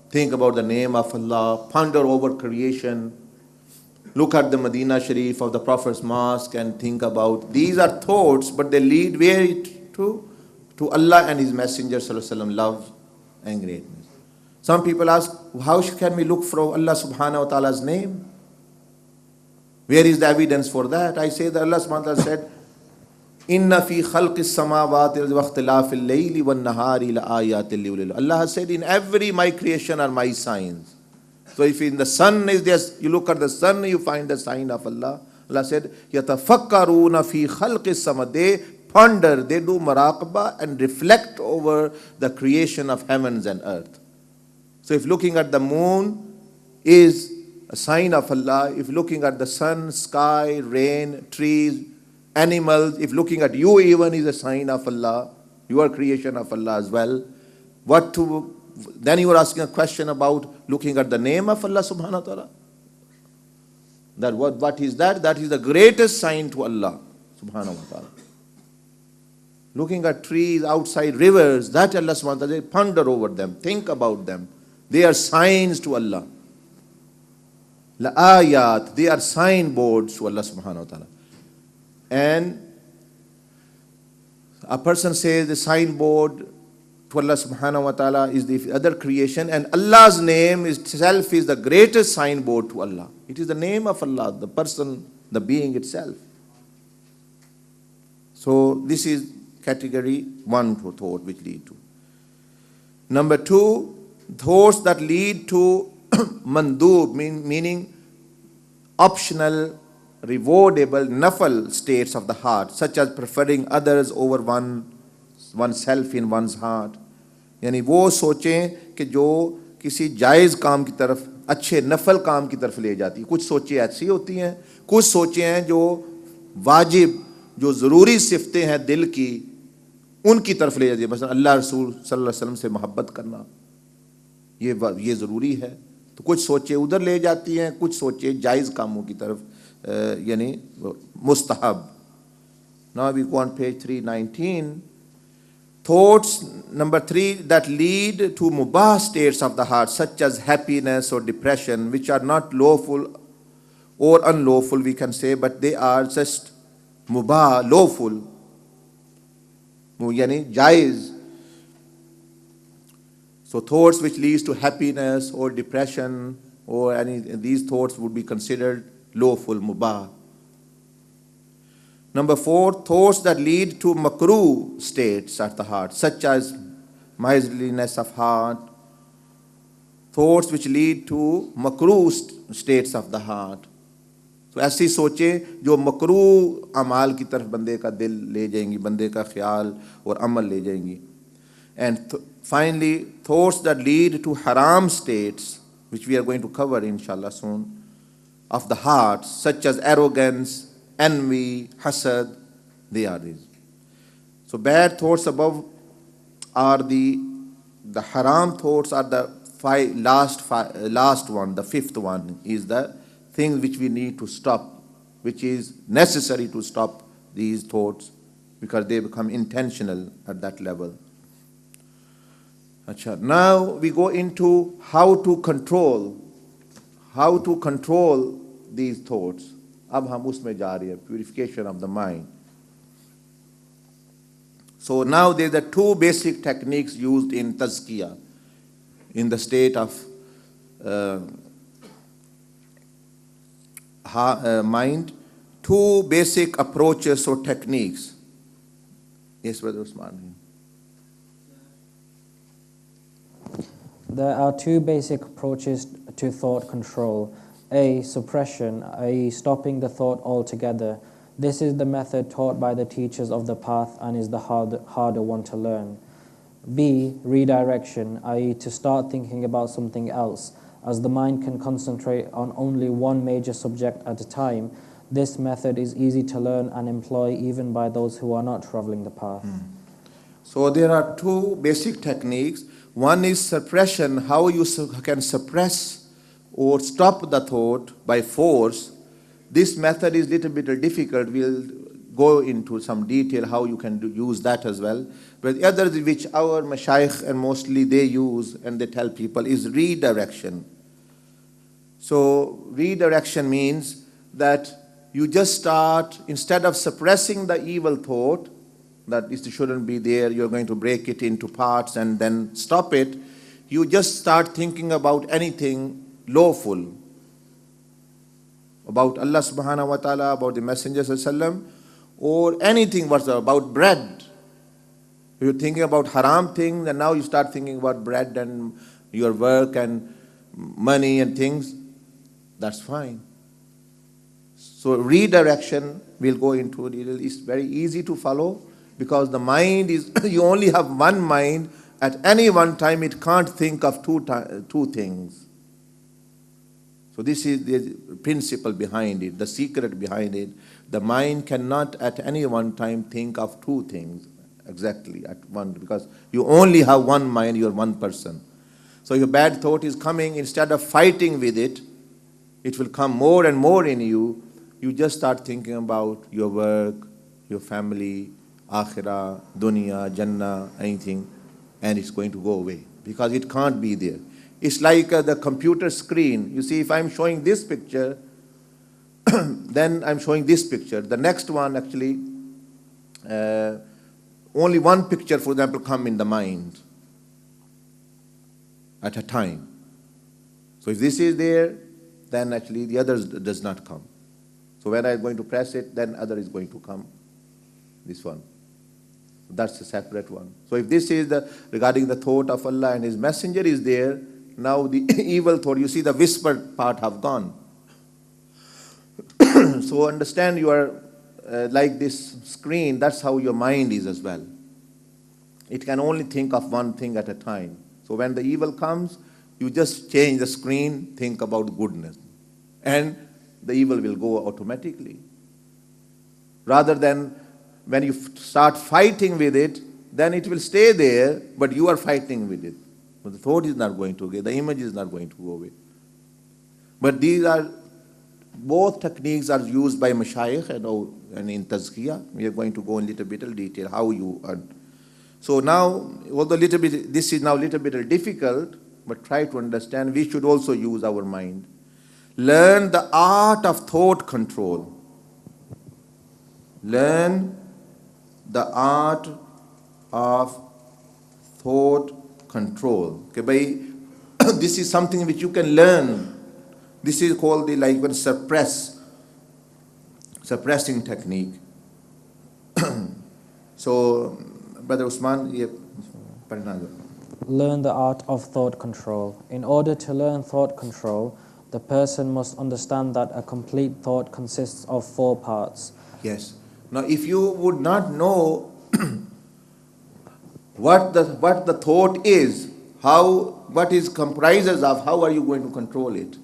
think about the name of Allah, ponder over creation, look at the Medina Sharif of the Prophet's mosque and think about. These are thoughts, but they lead where to Allah and His Messenger sallallahu alaihi wasallam, love and greatness. Some people ask, how can we look for Allah subhanahu wa ta'ala's name? Where is the evidence for that? I say that Allah subhanahu wa ta'ala said, Inna fi khalqis samawati wa ikhtilafil layli wan nahari la ayatil liulil. Allah has said, in every my creation are my signs. So if in the sun is there, you look at the sun, you find the sign of Allah. Allah said, yatafakkaruna fi khalqis sama. They ponder, they do muraqabah and reflect over the creation of heavens and earth. So if looking at the moon is a sign of Allah, if looking at the sun, sky, rain, trees, animals, if looking at you even is a sign of Allah, you are creation of Allah as well. Then you are asking a question about looking at the name of Allah subhanahu wa ta'ala. That what is that? That is the greatest sign to Allah subhanahu wa ta'ala. Looking at trees, outside rivers, that Allah subhanahu wa ta'ala, ponder over them, think about them. They are signs to Allah. La ayat, they are signboards to Allah subhanahu wa ta'ala. And a person says the signboard to Allah subhanahu wa ta'ala is the other creation, and Allah's name itself is the greatest signboard to Allah. It is the name of Allah, the person, the being itself. So this is category 1 to thought which lead to. Number 2, thoughts that lead to mandub, meaning optional, rewardable, nafal states of the heart, such as preferring others over oneself in one's heart. यानी वो सोचें कि जो किसी जायज़ काम की तरफ, अच्छे नफल काम की तरफ ले जाती है. कुछ सोचें ऐसी होती हैं, कुछ सोचें हैं जो वाजिब, जो ज़रूरी सिफतें हैं दिल की, उनकी तरफ ले जाती है. मसलन अल्लाह रसूल सल्लल्लाहु अलैहि वसल्लम से मोहब्बत करना, ये ज़रूरी है. तो कुछ सोचें उधर ले जाती हैं, कुछ सोचें जायज़ कामों की तरफ, यानी मुस्तहब. Now we go on page 319. Thoughts, number 3, that lead to mubah states of the heart, such as happiness or depression, which are not lawful or unlawful, we can say, but they are just mubah, lawful, yani jaiz. So thoughts which leads to happiness or depression or any these thoughts would be considered lawful, mubah. Number 4, thoughts that lead to makruh states at the heart, such as miserliness of heart. Thoughts which lead to makruh states of the heart. तो ऐसी सोचें जो मकरूह अमाल की तरफ बंदे का दिल ले जाएंगी, बंदे का ख्याल और अमल ले जाएंगी. And finally, thoughts that lead to haram states, which we are going to cover inshallah soon, of the heart, such as arrogance, envy, hasad, they are these. So bad thoughts above are the haram thoughts are the last one, the 5th one is the things which we need to stop, which is necessary to stop these thoughts because they become intentional at that level. Now we go into how to control these thoughts. अब हम उसमें जा रहे हैं, purification of the mind. So now there are 2 basic techniques used in tazkiyah, in the state of mind. 2 basic approaches or techniques. Yes, Brother Usman. There are 2 basic approaches to thought control. A. Suppression, i.e. stopping the thought altogether. This is the method taught by the teachers of the path and is the harder one to learn. B. Redirection, i.e. to start thinking about something else. As the mind can concentrate on only one major subject at a time, this method is easy to learn and employ even by those who are not traveling the path. So there are 2 basic techniques. One is suppression, how you can suppress or stop the thought by force. This method is a little bit difficult. We'll go into some detail how you can use that as well. But the other which our mashayikh and mostly they use and they tell people is redirection. So redirection means that you just start, instead of suppressing the evil thought, that it shouldn't be there, you're going to break it into parts and then stop it, you just start thinking about anything lawful, about Allah subhanahu wa ta'ala, about the Messenger sallallahu, or anything whatsoever, about bread. You're thinking about haram things and now you start thinking about bread and your work and money and things. That's fine. So redirection we'll go into it. It's very easy to follow because the mind is, you only have one mind. At any one time it can't think of two things. So this is the principle behind it, the secret behind it. The mind cannot at any one time think of 2 things exactly at one, because you only have one mind, you're one person. So your bad thought is coming, instead of fighting with it, it will come more and more in you. You just start thinking about your work, your family, akhirah, dunya, jannah, anything, and it's going to go away because it can't be there. It's like the computer screen. You see, if I'm showing this picture, then I'm showing this picture. The next one actually, only one picture, for example, come in the mind at a time. So if this is there, then actually the other does not come. So when I'm going to press it, then other is going to come, this one. That's a separate one. So if this is regarding the thought of Allah and His Messenger is there, now the evil thought, you see the whispered part have gone. So understand you are like this screen, that's how your mind is as well. It can only think of one thing at a time. So when the evil comes, you just change the screen, think about goodness. And the evil will go automatically. Rather than when you start fighting with it, then it will stay there, but you are fighting with it. The thought is not going to go, the image is not going to go away. But these are both techniques are used by mashayikh and in tazkiyah. We are going to go in little bit of detail how you earn. So now, although this is now a little bit difficult, but try to understand, we should also use our mind. Learn the art of thought control. Learn the art of thought control. Okay, bhai, this is something which you can learn. This is called the suppressing technique. So, Brother Usman, Learn the art of thought control. In order to learn thought control, the person must understand that a complete thought consists of 4 parts. Yes. Now, if you would not know what the thought is, what it comprises of, how are you going to control it?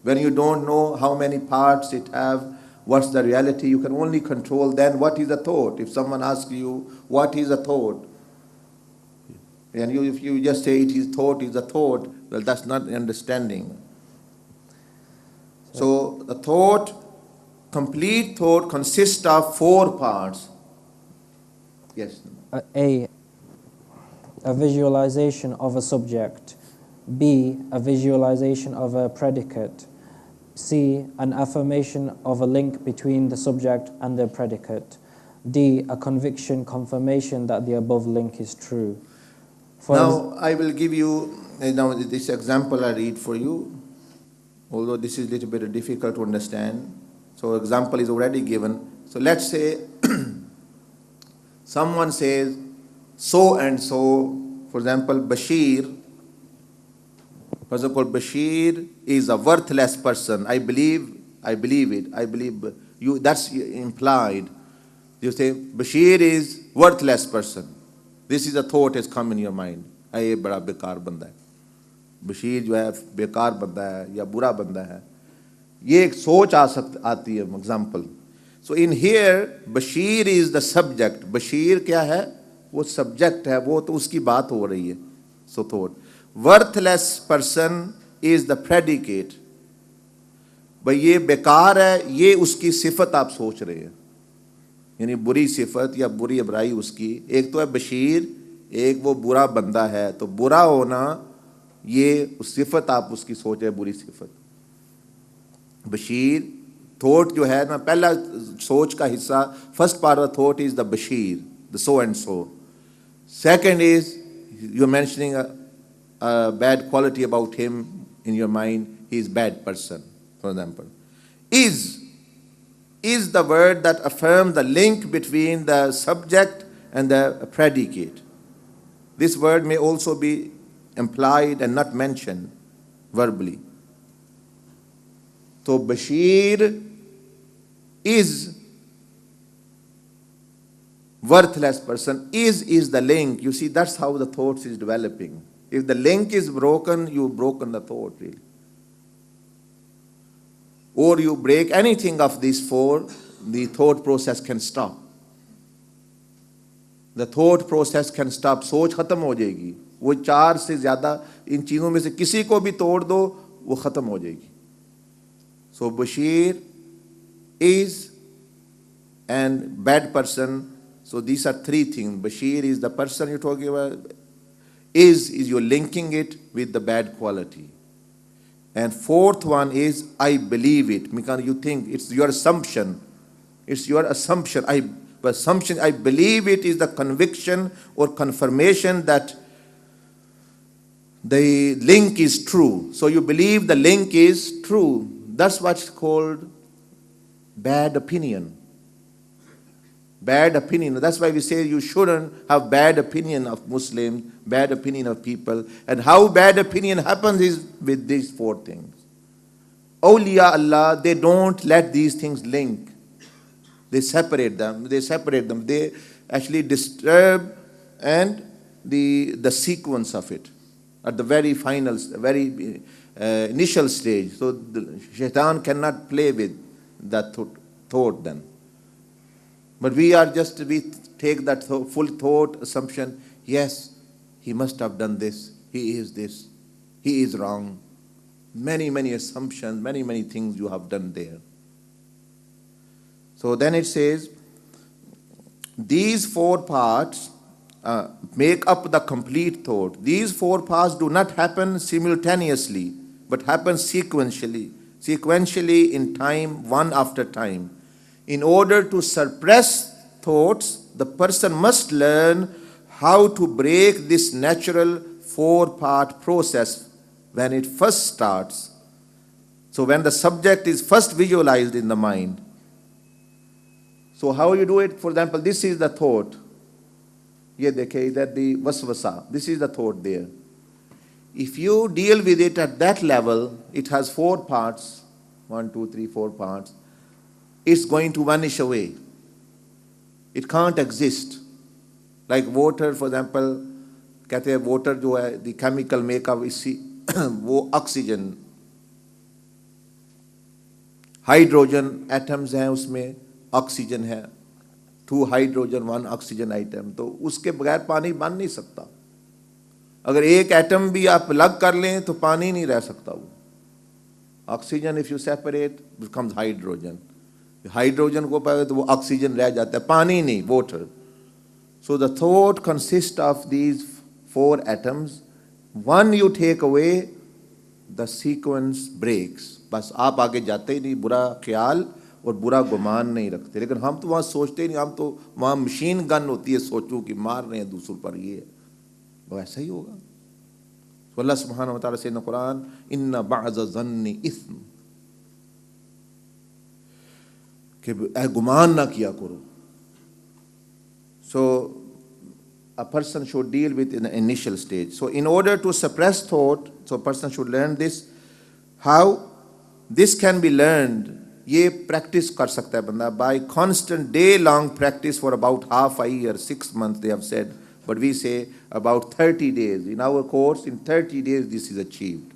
When you don't know how many parts it have, what's the reality, you can only control then what is a thought. If someone asks you, what is a thought? And if you just say it is a thought, well, that's not understanding. So the complete thought consists of 4 parts. Yes. A visualization of a subject. B, a visualization of a predicate. C, an affirmation of a link between the subject and the predicate. D, a conviction, confirmation that the above link is true. Now, I will give you, this example I read for you, although this is a little bit difficult to understand. So example is already given. So let's say someone says, so and so, for example, Bashir, person called Bashir is a worthless person. I believe it. I believe you. That's implied. You say, Bashir is worthless person. This is a thought has come in your mind. ये बड़ा बेकार बंदा है. बशीर जो है बेकार बंदा है या बुरा बंदा है. ये एक सोच आती है, example. So in here, Bashir is the subject. Bashir क्या है? वो subject है, वो तो उसकी बात हो रही है. So thought. Worthless person is the predicate. भाई ये बेकार है, ये उसकी सिफत आप सोच रहे हैं. यानी बुरी सिफत या बुरी बुराई उसकी. एक तो है बशीर, एक वो बुरा बंदा है. तो बुरा होना, ये उस सिफत आप उसकी सोच रहे, बुरी सिफत. बशीर थॉट जो है ना, पहला सोच का हिस्सा, first part of thought is the Bashir, the so and so. Second is you are mentioning a bad quality about him in your mind. He is bad person, for example. Is the word that affirms the link between the subject and the predicate. This word may also be implied and not mentioned verbally. So Bashir is worthless person. Is the link. You see, that's how the thoughts is developing. If the link is broken, you've broken the thought, really. Or you break anything of these 4, the thought process can stop. The thought process can stop. सोच खत्म हो जाएगी. वो 4 से ज़्यादा इन चीज़ों में से किसी को भी तोड़ दो, वो खत्म हो जाएगी. So Bashir is and bad person. So these are 3 things. Bashir is the person you're talking about. Is you're linking it with the bad quality. And 4th one is I believe it. Because you think it's your assumption. It's your assumption. I believe it is the conviction or confirmation that the link is true. So you believe the link is true. That's what's called bad opinion. Bad opinion. That's why we say you shouldn't have bad opinion of Muslims, bad opinion of people. And how bad opinion happens is with these 4 things. Awliya Allah, they don't let these things link. They separate them. They actually disturb and the sequence of it at the very final, very initial stage. So the shaitan cannot play with that thought then. But we take that full thought assumption. Yes, he must have done this. He is wrong. Many assumptions, many things you have done there. So then it says, these four parts make up the complete thought. These four parts do not happen simultaneously, but happen sequentially in time, one after time. In order to suppress thoughts, the person must learn how to break this natural four-part process when it first starts. So when the subject is first visualized in the mind. So how you do it? For example, this is the thought. Ye dekhe, that the waswasa. This is the thought there. If you deal with it at that level, it has four parts. 1, 2, 3, 4 parts. It's going to vanish away. It can't exist. Like water, for example, कहते हैं water जो है, the chemical makeup इसी वो oxygen, hydrogen atoms हैं उसमें, oxygen है, 2 hydrogen 1 oxygen atom, तो उसके बगैर पानी बन नहीं सकता. अगर एक एटम भी आप अलग कर लें तो पानी नहीं रह सकता. वो oxygen if you separate becomes hydrogen. Hydrogen को पाए तो वो ऑक्सीजन रह जाता है, पानी नहीं, water. So the thought consists of these 4 atoms. One you take away, the sequence breaks. बस आप आगे जाते ही नहीं, बुरा ख्याल और बुरा गुमान नहीं रखते. लेकिन हम तो वहाँ सोचते ही नहीं, हम तो वहाँ मशीन गन होती है, सोचूं कि मार रहे हैं दूसरों पर, ये वो ऐसा ही होगा. तो अल्लाह सुब्हानहु व तआला से इन कुरान, इन्ना बअज़ ज़न्नि इस्म, कि गुमान ना किया करो. So a person should deal with in the initial stage. So in order to suppress thought, so a person should learn this. How? This can be learned. ये practice कर सकता है बंदा by constant day-long practice for about half a year, 6 months they have said. But we say about 30 days. In our course, in 30 days this is achieved.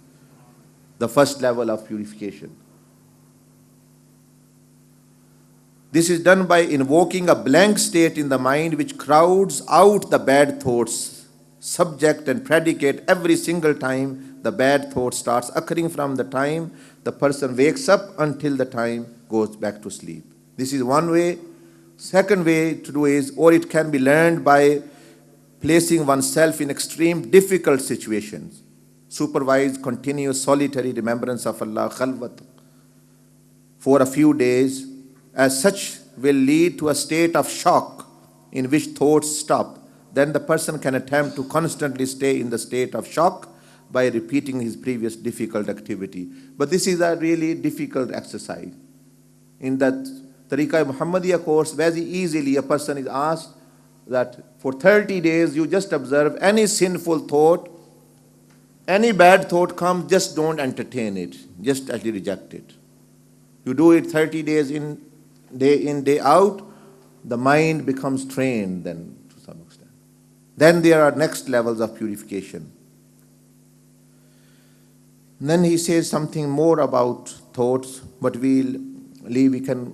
The first level of purification. This is done by invoking a blank state in the mind which crowds out the bad thoughts, subject and predicate every single time the bad thought starts occurring from the time the person wakes up until the time goes back to sleep. This is one way. Second way to do is, or it can be learned by placing oneself in extreme difficult situations. Supervised, continuous, solitary remembrance of Allah, khalwat, for a few days. As such will lead to a state of shock in which thoughts stop. Then the person can attempt to constantly stay in the state of shock by repeating his previous difficult activity. But this is a really difficult exercise. In that Tariqa Muhammadiyya course, very easily a person is asked that for 30 days you just observe any sinful thought, any bad thought comes, just don't entertain it, just actually reject it. You do it 30 days in, day out, the mind becomes trained then to some extent. Then there are next levels of purification. And then he says something more about thoughts, but we can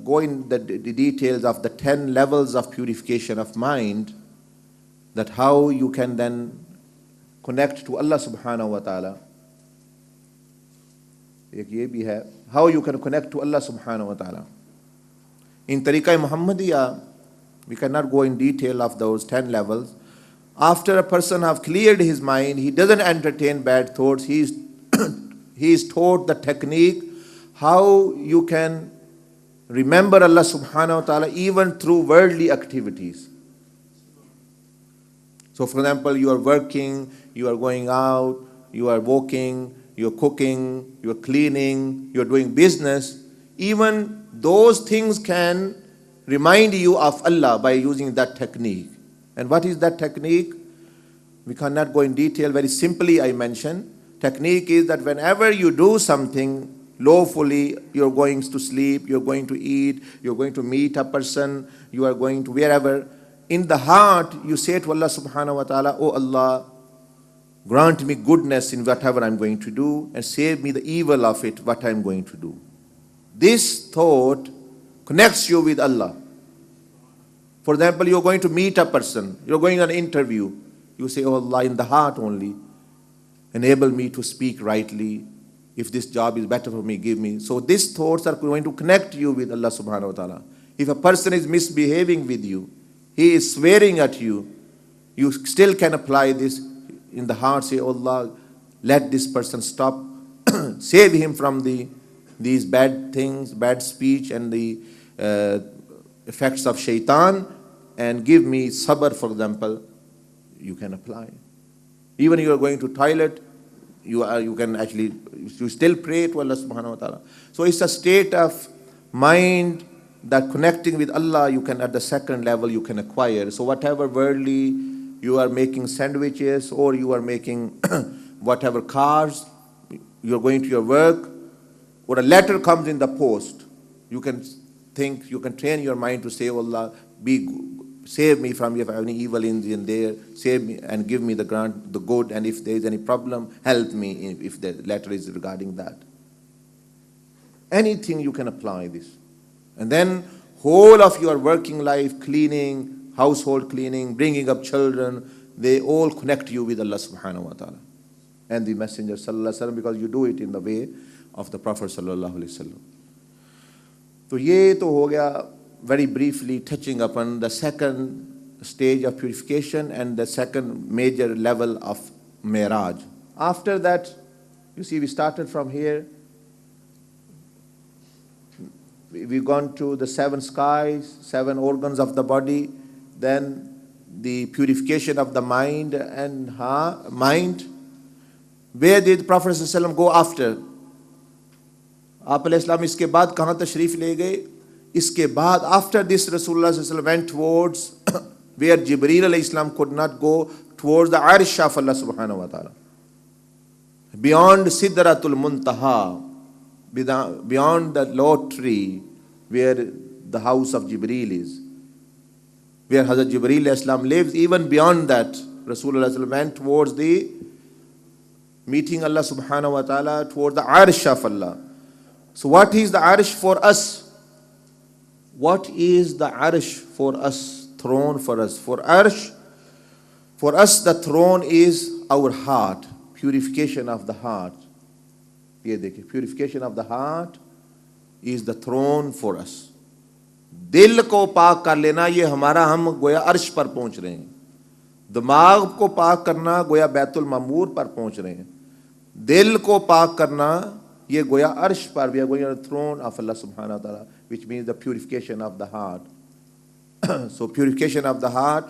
go in the details of the 10 levels of purification of mind, that how you can then connect to Allah subhanahu wa ta'ala. एक ये भी है, how you can connect to Allah subhanahu wa ta'ala. In Tariqa Muhammadiyya, we cannot go in detail of those 10 levels. After a person have cleared his mind, he doesn't entertain bad thoughts, he is taught the technique how you can remember Allah subhanahu wa ta'ala even through worldly activities. So for example, you are working, you are going out, you are walking, you're cooking, you're cleaning, you're doing business. Even those things can remind you of Allah by using that technique. And what is that technique? We cannot go in detail. Very simply I mention. Technique is that whenever you do something lawfully, you're going to sleep, you're going to eat, you're going to meet a person, you are going to wherever, in the heart you say to Allah subhanahu wa ta'ala, oh Allah, grant me goodness in whatever I'm going to do and save me the evil of it, what I'm going to do. This thought connects you with Allah. For example, you're going to meet a person, you're going on an interview. You say, oh Allah, in the heart only, Enable me to speak rightly. If this job is better for me, give me. So these thoughts are going to connect you with Allah subhanahu wa ta'ala. If a person is misbehaving with you, he is swearing at you, you still can apply this in the heart. Say, oh Allah, let this person stop. Save him from these bad things, bad speech, and the effects of shaitan, and give me sabr, for example. You can apply. Even you are going to toilet, you can actually, you still pray to Allah subhanahu wa ta'ala. So it's a state of mind that connecting with Allah, you can, at the second level, you can acquire. So whatever worldly, you are making sandwiches, or you are making whatever cars, you are going to your work, or a letter comes in the post, you can think, you can train your mind to say, oh Allah, save me from if I have any evil in there, save me and give me the good, and if there is any problem, help me if the letter is regarding that. Anything you can apply this. And then whole of your working life, cleaning, household cleaning, bringing up children, they all connect you with Allah subhanahu wa ta'ala and the Messenger sallallahu alaihi wasallam, because you do it in the way of the Prophet sallallahu alaihi wasallam. So ye to ho gaya, very briefly touching upon the second stage of purification and the second major level of Miraj. After that, you see, we started from here. We've gone to the 7 skies, 7 organs of the body, then the purification of the mind and mind. Where did Prophet ﷺ go after? आप अलैहिस्सलाम इसके बाद कहाँ तशरीफ ले गए? इसके बाद, after this, Rasulullah ﷺ went towards where Jibreel ﷺ could not go, towards the Arsh of Allah subhanahu wa ta'ala. Beyond Sidratul Muntaha, beyond the low tree where the house of Jibreel is, where Hazrat Jibreel ﷺ lives, even beyond that, Rasulullah ﷺ went towards the meeting Allah subhanahu wa ta'ala, towards the Arsh of Allah. So what is the Arsh for us? What is the Arsh for us? Throne for us. For us, the throne is our heart. Purification of the heart. ये देखिए, purification of the heart is the throne for us. दिल को पाक कर लेना, ये हमारा, हम गोया अर्श पर पहुंच रहे हैं. दिमाग को पाक करना, गोया बैतुल मामूर पर पहुंच रहे हैं. दिल को पाक करना, ये गोया अर्श पर, we are going on the throne of Allah subhanahu wa ta'ala, which means the purification of the heart. So purification of the heart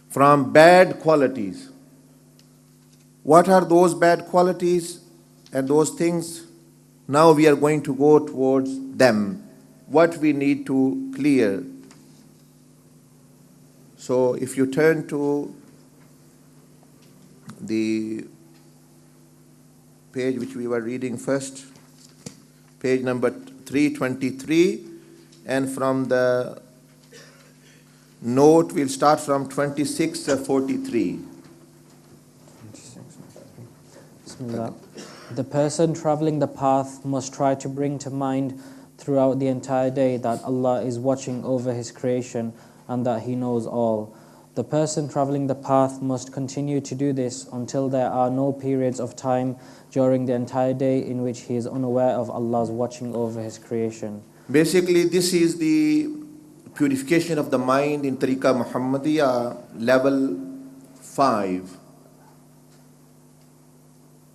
from bad qualities. What are those bad qualities and those things? Now we are going to go towards them. What we need to clear. So if you turn to the page which we were reading first, page number 323, and from the note we'll start from 2643. Bismillah. The person traveling the path must try to bring to mind throughout the entire day that Allah is watching over His creation and that He knows all. The person traveling the path must continue to do this until there are no periods of time during the entire day in which he is unaware of Allah's watching over His creation. Basically, this is the purification of the mind in Tariqa Muhammadiyya, level 5.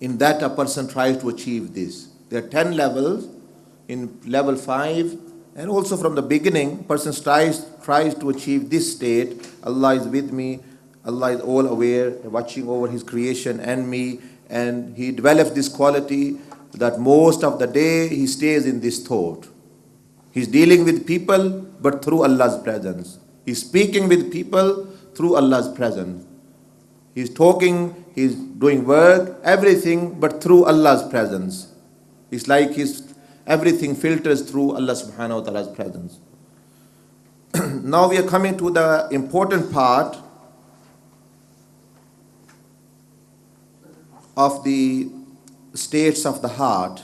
In that, a person tries to achieve this. There are 10 levels. In level 5, and also from the beginning, person tries to achieve this state. Allah is with me, Allah is all aware, watching over His creation and me, and he develops this quality that most of the day he stays in this thought. He's dealing with people, but through Allah's presence. He's speaking with people through Allah's presence. He's talking, he's doing work, everything, but through Allah's presence. It's like everything filters through Allah subhanahu wa ta'ala's presence. Now we are coming to the important part of the states of the heart.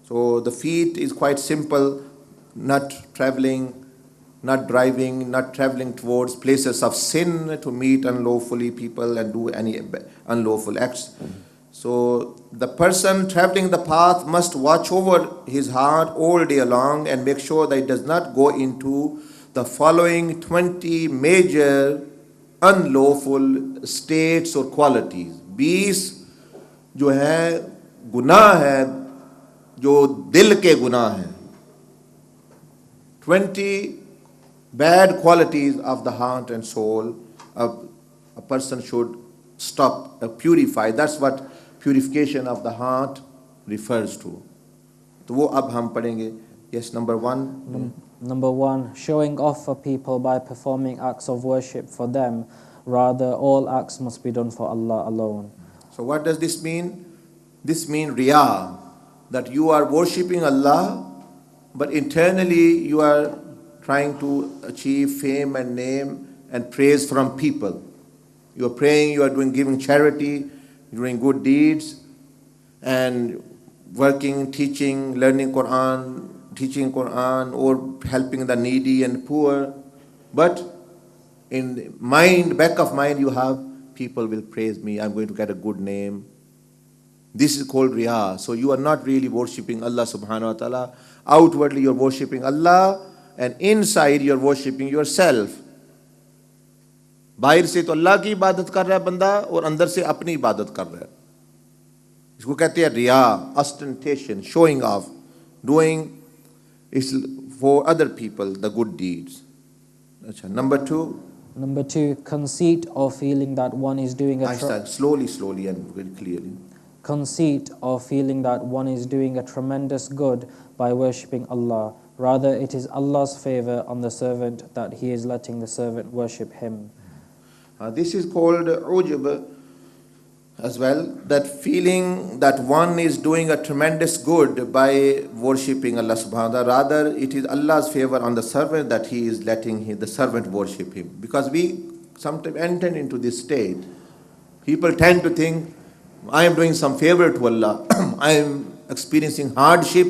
So the feet is quite simple, not traveling not driving, not traveling towards places of sin to meet unlawfully people and do any unlawful acts. So the person traveling the path must watch over his heart all day long and make sure that it does not go into the following 20 major unlawful states or qualities. 20 जो है गुनाह है, जो दिल के गुनाह हैं. 20 bad qualities of the heart and soul a person should stop, purify. That's what purification of the heart refers to. तो वो अब हम पढ़ेंगे. Yes, number 1. Number 1, showing off for people by performing acts of worship for them. Rather, all acts must be done for Allah alone. So what does this mean? This means riya, that you are worshipping Allah, but internally you are trying to achieve fame and name and praise from people. You are praying, you are giving charity, doing good deeds, and working, teaching, learning Quran, teaching Quran, or helping the needy and poor. But in mind, back of mind, you have people will praise me, I'm going to get a good name. This is called riya. So you are not really worshipping Allah subhanahu wa ta'ala. Outwardly you are worshipping Allah, and inside you are worshipping yourself. बाहर से तो अल्लाह की इबादत कर रहा है बंदा और अंदर से अपनी इबादत कर रहा है. इसको कहते हैं रिया, ostentation, showing off, doing is for other people the good deeds. अच्छा, number 2. Number 2, conceit or feeling that one is doing slowly and very clearly. Conceit or feeling that one is doing a tremendous good by worshipping Allah. Rather, it is Allah's favor on the servant that He is letting the servant worship Him. This is called ujub as well, that feeling that one is doing a tremendous good by worshipping Allah subhanahu wa ta'ala. Rather, it is Allah's favor on the servant that He is letting the servant worship Him. Because we sometimes enter into this state. People tend to think, I am doing some favor to Allah. I am experiencing hardship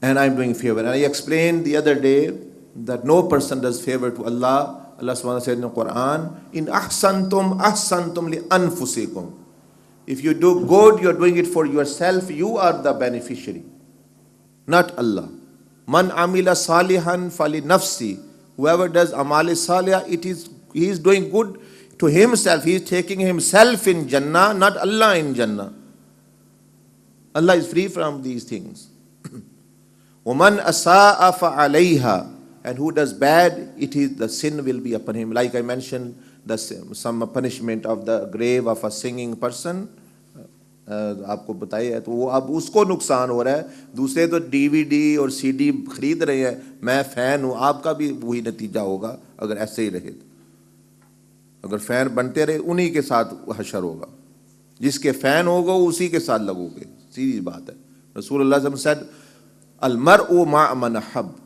and I am doing favor. And I explained the other day that no person does favor to Allah. Allah subhanahu wa ta'ala said in the Quran, In ahsantum li anfusikum. If you do good, you are doing it for yourself. You are the beneficiary, not Allah. Man amila salihan fali nafsi. Whoever does amali salih, he is doing good to himself. He is taking himself in Jannah, not Allah in Jannah. Allah is free from these things. وَمَنْ أَسَاءَ فَعَلَيْهَا. And who does bad, the sin will be upon him. Like I mentioned, some punishment of the grave of a singing person. आपको बताया है, तो वो अब उसको नुकसान हो रहा है. दूसरे तो DVD और CD खरीद रहे हैं. मैं फैन हूँ, आपका भी वही नतीजा होगा अगर ऐसे ही रहे. अगर फैन बनते रहे, उन्हीं के साथ हशर होगा. जिसके फैन होगा उसी के साथ लगोगे. सीधी बात है. रसूलुल्लाह सल्लल्लाहु अलैहि वसल्लम said, Al-mar'u ma'a man ahab.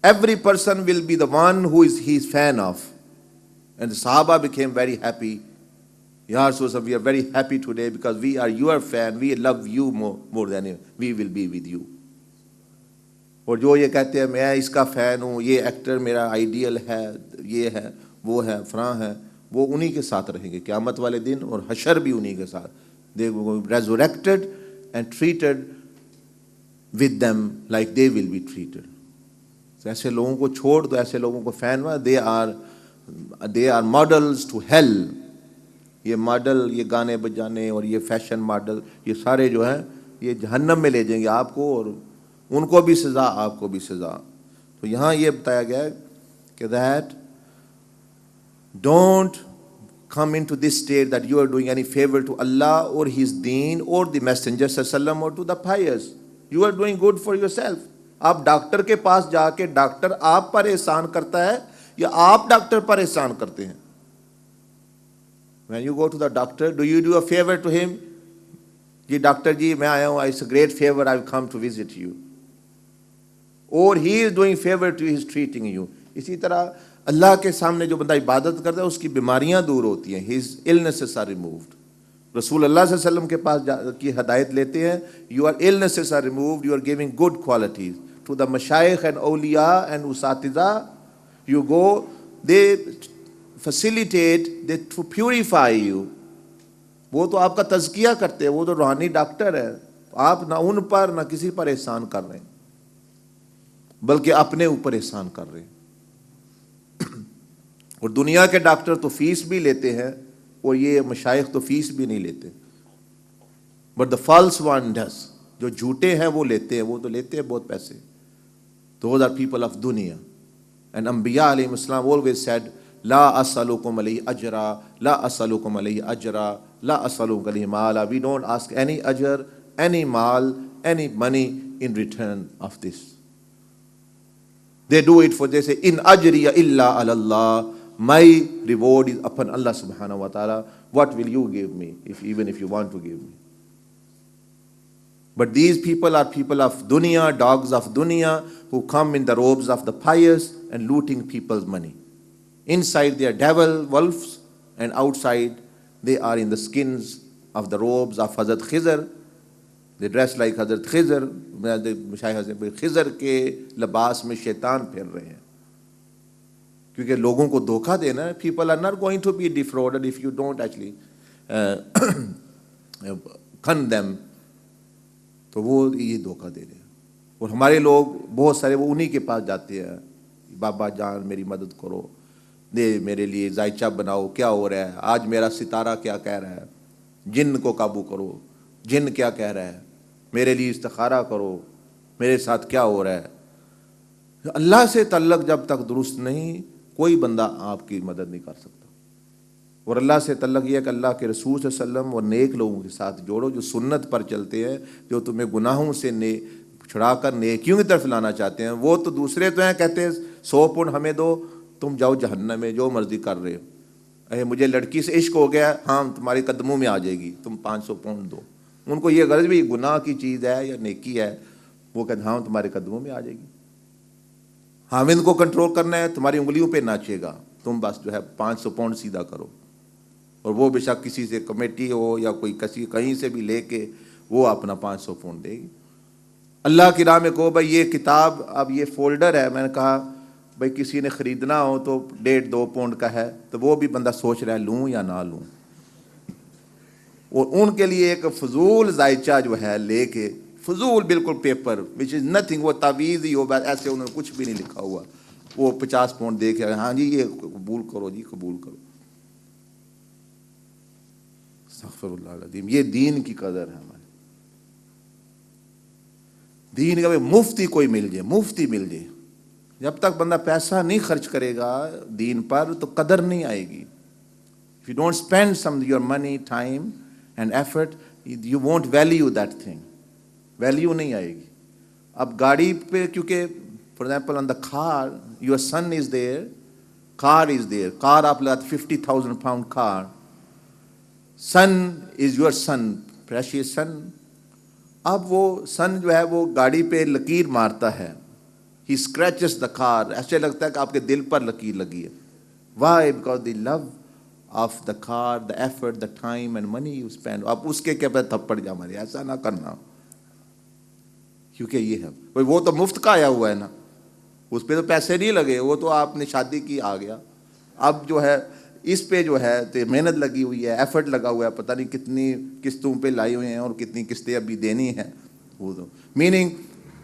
Every person will be the one who he is fan of. And the Sahaba became very happy. Ya Rasulullah, we are very happy today because we are your fan. We love you more than you. We will be with you. और जो ये कहते हैं मैं इसका fan हूँ, ये actor मेरा आइडियल है, ये है, वो है, फलां है, वो उन्हीं के साथ रहेंगे क़यामत वाले दिन और हशर भी उन्हीं के साथ. They will be resurrected and treated with them like they will be treated. So ऐसे लोगों को छोड़ दो, ऐसे लोगों को फैन हुआ. They are models to hell. ये मॉडल, ये गाने बजाने और ये फैशन मॉडल, ये सारे जो हैं ये जहन्नम में ले जाएंगे आपको, और उनको भी सज़ा, आपको भी सज़ा. तो यहाँ ये बताया गया है कि that don't come into this state that you are doing any favor to Allah or His deen or the Messenger sallallahu or to the pious. You are doing good for yourself. आप doctor के पास जाके doctor आप पर एहसान करता है या आप डॉक्टर पर एहसान करते हैं? When you go to the doctor, do you do a favor to him? जी डॉक्टर जी मैं आया हूँ, it's a great favor, I've come to visit you. Or he is doing favor to you, he is treating you. इसी तरह अल्लाह के सामने जो बंदा इबादत करता है उसकी बीमारियां दूर होती हैं. His illnesses are removed. रसूल अल्लाह सल्लल्लाहु अलैहि वसल्लम के पास की हदायत लेते हैं. Your illnesses are removed, you are giving good qualities. to the mashayikh and awliya and usatiza, you go, they facilitate, they to purify you. वो तो आपका तज़किया करते हैं, वो तो रूहानी डॉक्टर है, आप ना उन पर ना किसी पर एहसान कर रहे हैं, बल्कि अपने ऊपर एहसान कर रहे हैं। और दुनिया के डॉक्टर तो फीस भी लेते हैं और ये मशाइख तो फीस भी नहीं लेते, but the false one does, जो झूठे हैं वो लेते हैं, वो तो लेते हैं बहुत पैसे। दोज आर पीपल ऑफ दुनिया। एंड अंबिया अलैहिस्सलाम ऑलवेज सेड ला असलुकुम अलैहि अजरा, ला असलुकुम अलैहि अजरा, ला असलुकुम अलैहि माला। वी डोंट आस्क एनी अजर, any mall, any money in return of this. They do it for, they say, in ajriya illa alallah, my reward is upon Allah subhanahu wa ta'ala. What will you give me, even if you want to give me? But these people are people of dunya, dogs of dunya, who come in the robes of the pious and looting people's money. Inside they are devil, wolves, and outside they are in the skins of the robes of Hazrat Khizr. They dress like Hazrat Khizr. Khizr के लिबास में शैतान फिर रहे हैं, क्योंकि लोगों को धोखा देना। People are not going to be defrauded if you don't actually con them, तो वो ये धोखा दे रहे हैं। और हमारे लोग बहुत सारे वो उन्हीं के पास जाते हैं, बाबा जान मेरी मदद करो, दे मेरे लिए जायचा बनाओ, क्या हो रहा है आज, मेरा सितारा क्या कह रहा है, जिन को काबू करो, जिन क्या कह रहा है, मेरे लिए इस्तिखारा करो, मेरे साथ क्या हो रहा है। अल्लाह से तल्लक जब तक दुरुस्त नहीं, कोई बंदा आपकी मदद नहीं कर सकता। और अल्लाह से तल्लक यह कि अल्लाह के रसूल सल्लल्लाहु अलैहि वसल्लम और नेक लोगों के साथ जोड़ो, जो सुन्नत पर चलते हैं, जो तुम्हें गुनाहों से छुड़ाकर नेकियों की तरफ लाना चाहते हैं। वो तो दूसरे तो हैं, कहते हैं 100 पुण्य हमें दो, तुम जाओ जहन्नम में, जो मर्जी कर रहे हो। अरे मुझे लड़की से इश्क हो गया, हाँ तुम्हारे कदमों में आ जाएगी, तुम 500 पुण्य दो। उनको ये गर्ज भी गुनाह की चीज़ है या नेकी है, वो कहते हाँ तुम्हारे कदमों में आ जाएगी। हामिद को कंट्रोल करना है, तुम्हारी उंगलियों पे नाचेगा, तुम बस जो है 500 पाउंड सीधा करो। और वो बेशक किसी से कमेटी हो या कोई कहीं से भी लेके वो अपना 500 पाउंड देगी। अल्लाह की राह में कहो भाई ये किताब, अब ये फोल्डर है, मैंने कहा भाई किसी ने ख़रीदना हो तो 1.5-2 पाउंड का है, तो वो भी बंदा सोच रहा है लूँ या ना लूँ। और उनके लिए एक फजूल जायचा जो है लेके, फजूल बिल्कुल पेपर विच इज़ नथिंग, वो तावीज़ ही हो, ऐसे उन्होंने कुछ भी नहीं लिखा हुआ, वो 50 पाउंड दे के हाँ जी ये कबूल करो जी, कबूल करो। अस्तग़फिरुल्लाह, ये दीन की कदर है हमारे दीन का। मुफ्ती कोई मिल जाए, मुफ्ती मिल जाए, जब तक बंदा पैसा नहीं खर्च करेगा दीन पर तो कदर नहीं आएगी। If you don't spend some your money, time and effort, you won't value that thing, value नहीं आएगी। अब गाड़ी पे, क्योंकि for example on the car, your son is there, car is there, car आप लगाते 50,000 pound car, son is your son, precious son. अब वो सन जो है वो गाड़ी पे लकीर मारता है, ही स्क्रैचेस द कार, ऐसे लगता है कि आपके दिल पर लकीर लगी है। Why? Because the love of the car, the effort, the time and money you spend. आप उसके क्या पे थप्पड़ जा मारे, ऐसा ना करना, क्योंकि ये है भाई वो तो मुफ्त का आया हुआ है ना, उस पे तो पैसे नहीं लगे, वो तो आपने शादी की आ गया। अब जो है इस पे जो है तो मेहनत लगी हुई है, एफर्ट लगा हुआ है, पता नहीं कितनी किस्तों पे लाई हुई हैं और कितनी किस्तें अभी देनी है। वो तो मीनिंग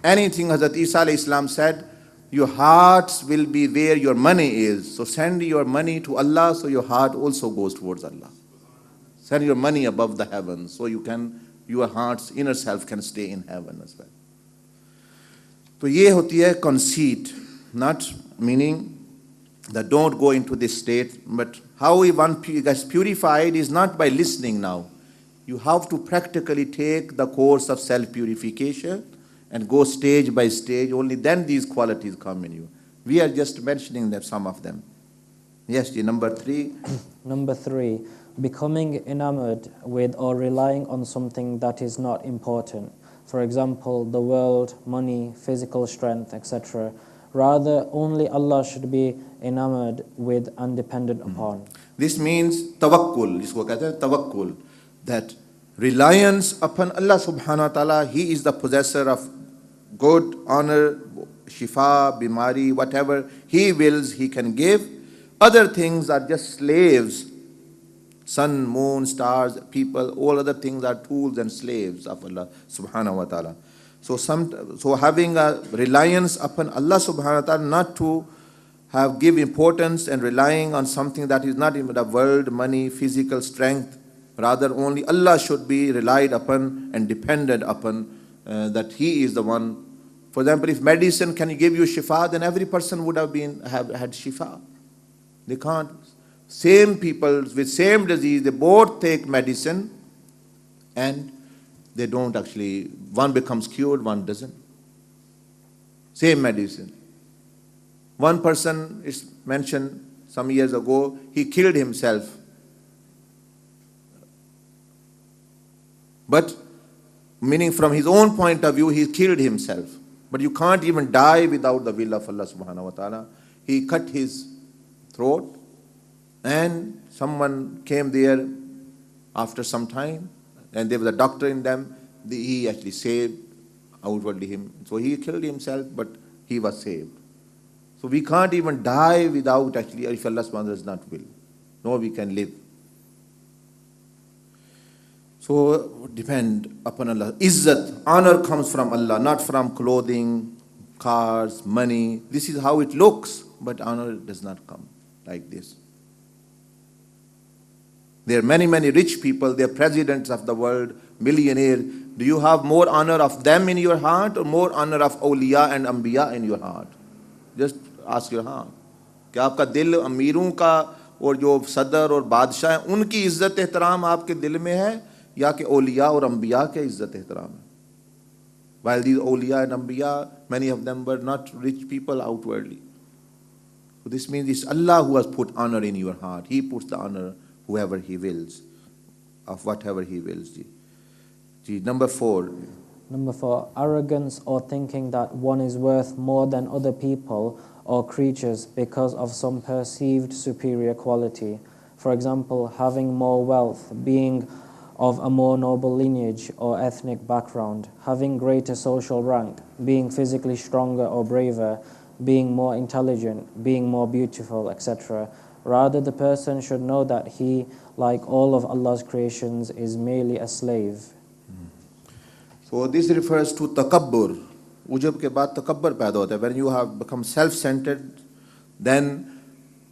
एनीथिंग, हज़रत ईसा अलैहिस्सलाम said, your hearts will be where your money is. So send your money to Allah, so your heart also goes towards Allah. Send your money above the heavens, so your heart's inner self can stay in heaven as well. तो ये होती है conceit, not meaning that don't go into this state, but how one gets purified is not by listening now. You have to practically take the course of self-purification and go stage by stage. Only then these qualities come in you. We are just mentioning them, some of them. Yes, number 3. Number 3, becoming enamored with or relying on something that is not important. For example, the world, money, physical strength, etc. Rather, only Allah should be enamored with and dependent upon. This means tawakkul, jisko kehte hain tawakkul, that reliance upon Allah subhanahu wa ta'ala. He is the possessor of good, honor, shifa, bimari, whatever He wills, He can give. Other things are just slaves. Sun, moon, stars, people, all other things are tools and slaves of Allah subhanahu wa ta'ala. So having a reliance upon Allah subhanahu wa ta'ala, not to give importance and relying on something that is not in the world, money, physical strength. Rather, only Allah should be relied upon and depended upon, that He is the one. For example, if medicine can give you shifa, then every person would have had shifa. They can't. Same people with same disease, they both take medicine and they don't actually, one becomes cured, one doesn't. Same medicine. One person is mentioned some years ago, he killed himself. But, meaning from his own point of view, he killed himself. But you can't even die without the will of Allah subhanahu wa ta'ala. He cut his throat, and someone came there after some time, and there was a doctor in them. He actually saved outwardly him. So he killed himself, but he was saved. So we can't even die without actually, if Allah subhanahu wa ta'ala does not will. No, we can live. So depend upon Allah. Izzat, honor comes from Allah, not from clothing, cars, money. This is how it looks, but honor does not come like this. There are many, many rich people, they are presidents of the world, millionaires. Do you have more honor of them in your heart or more honor of awliya and anbiya in your heart? Just ask your heart. क्या आपका दिल अमीरों का और जो सदर और बादशाह हैं उनकी इज्जत एहतराम आपके दिल में है या कि औलिया और अंबिया के इज्जत एहतराम है? While these awliya and anbiya, many of them were not rich people outwardly. So this means it's Allah who has put honor in your heart. He puts the honor whoever He wills, of whatever He wills. Number 4. Number 4, arrogance or thinking that one is worth more than other people or creatures because of some perceived superior quality. For example, having more wealth, being of a more noble lineage or ethnic background, having greater social rank, being physically stronger or braver, being more intelligent, being more beautiful, etc. Rather, the person should know that he, like all of Allah's creations, is merely a slave. So this refers to takabbur. Ujab ke baad takabbur paida hota hai. When you have become self-centered, then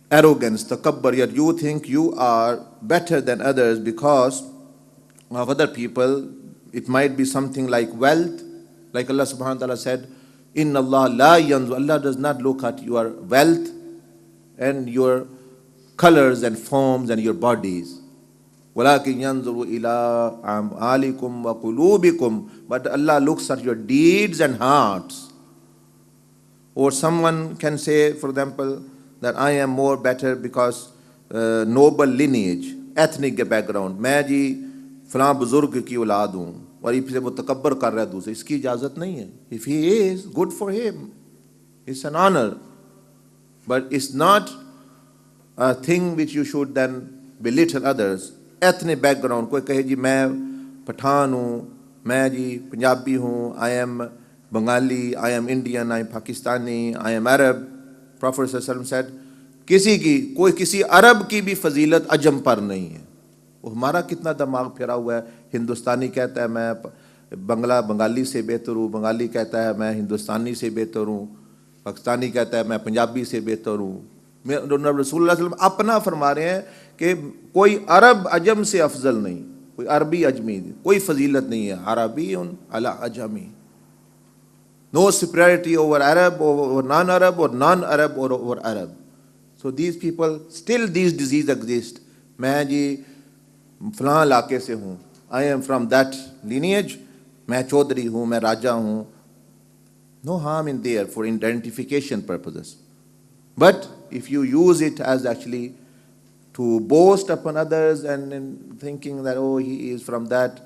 arrogance, takabbur, yet you think you are better than others because of other people. It might be something like wealth, like Allah subhanahu wa ta'ala said, Inna Allah la yanzu. Allah does not look at your wealth and your colors and forms and your bodies. وَلَكِنْ يَنْظُرُ إِلَىٰ أَعْمَالِكُمْ وَقُلُوبِكُمْ. But Allah looks at your deeds and hearts. Or someone can say, for example, that I am more better because noble lineage, ethnic background. मैं जी फलां बुजुर्ग की औलाद हूँ और इससे वो तकब्बर कर रहा है दूसरे, इसकी इजाज़त नहीं है. If he is, good for him. It's an honor. But it's not a thing which you should then belittle others. Ethnic background, कोई कहे जी मैं पठान हूँ, मैं जी पंजाबी हूँ, I am Bengali, I am Indian, I am Pakistani, I am Arab. Prophet ﷺ said, कोई किसी अरब की भी फजीलत अजम पर नहीं है. वो हमारा कितना दिमाग फिरा हुआ है. हिंदुस्तानी कहता है मैं बंगाली से बेहतर हूँ, बंगाली कहता है मैं हिंदुस्तानी से बेहतर हूँ, पाकिस्तानी कहता है मैं पंजाबी से बेहतर हूँ. रसूलुल्लाह सल्लल्लाहु अलैहि वसल्लम अपना फरमा रहे हैं कि कोई अरब अजम से अफजल नहीं, कोई अरबी अजमी, कोई फजीलत नहीं है. अरबी अला Azmi. No superiority over Arab, over non-Arab, or non-Arab, or over Arab. So these people, still these diseases exist. मैं जी फलां इलाके से हूँ, I am from that lineage, मैं चौधरी हूँ, मैं राजा हूँ. No harm in there for identification purposes. But if you use it as actually to boast upon others and thinking that, oh, he is from that.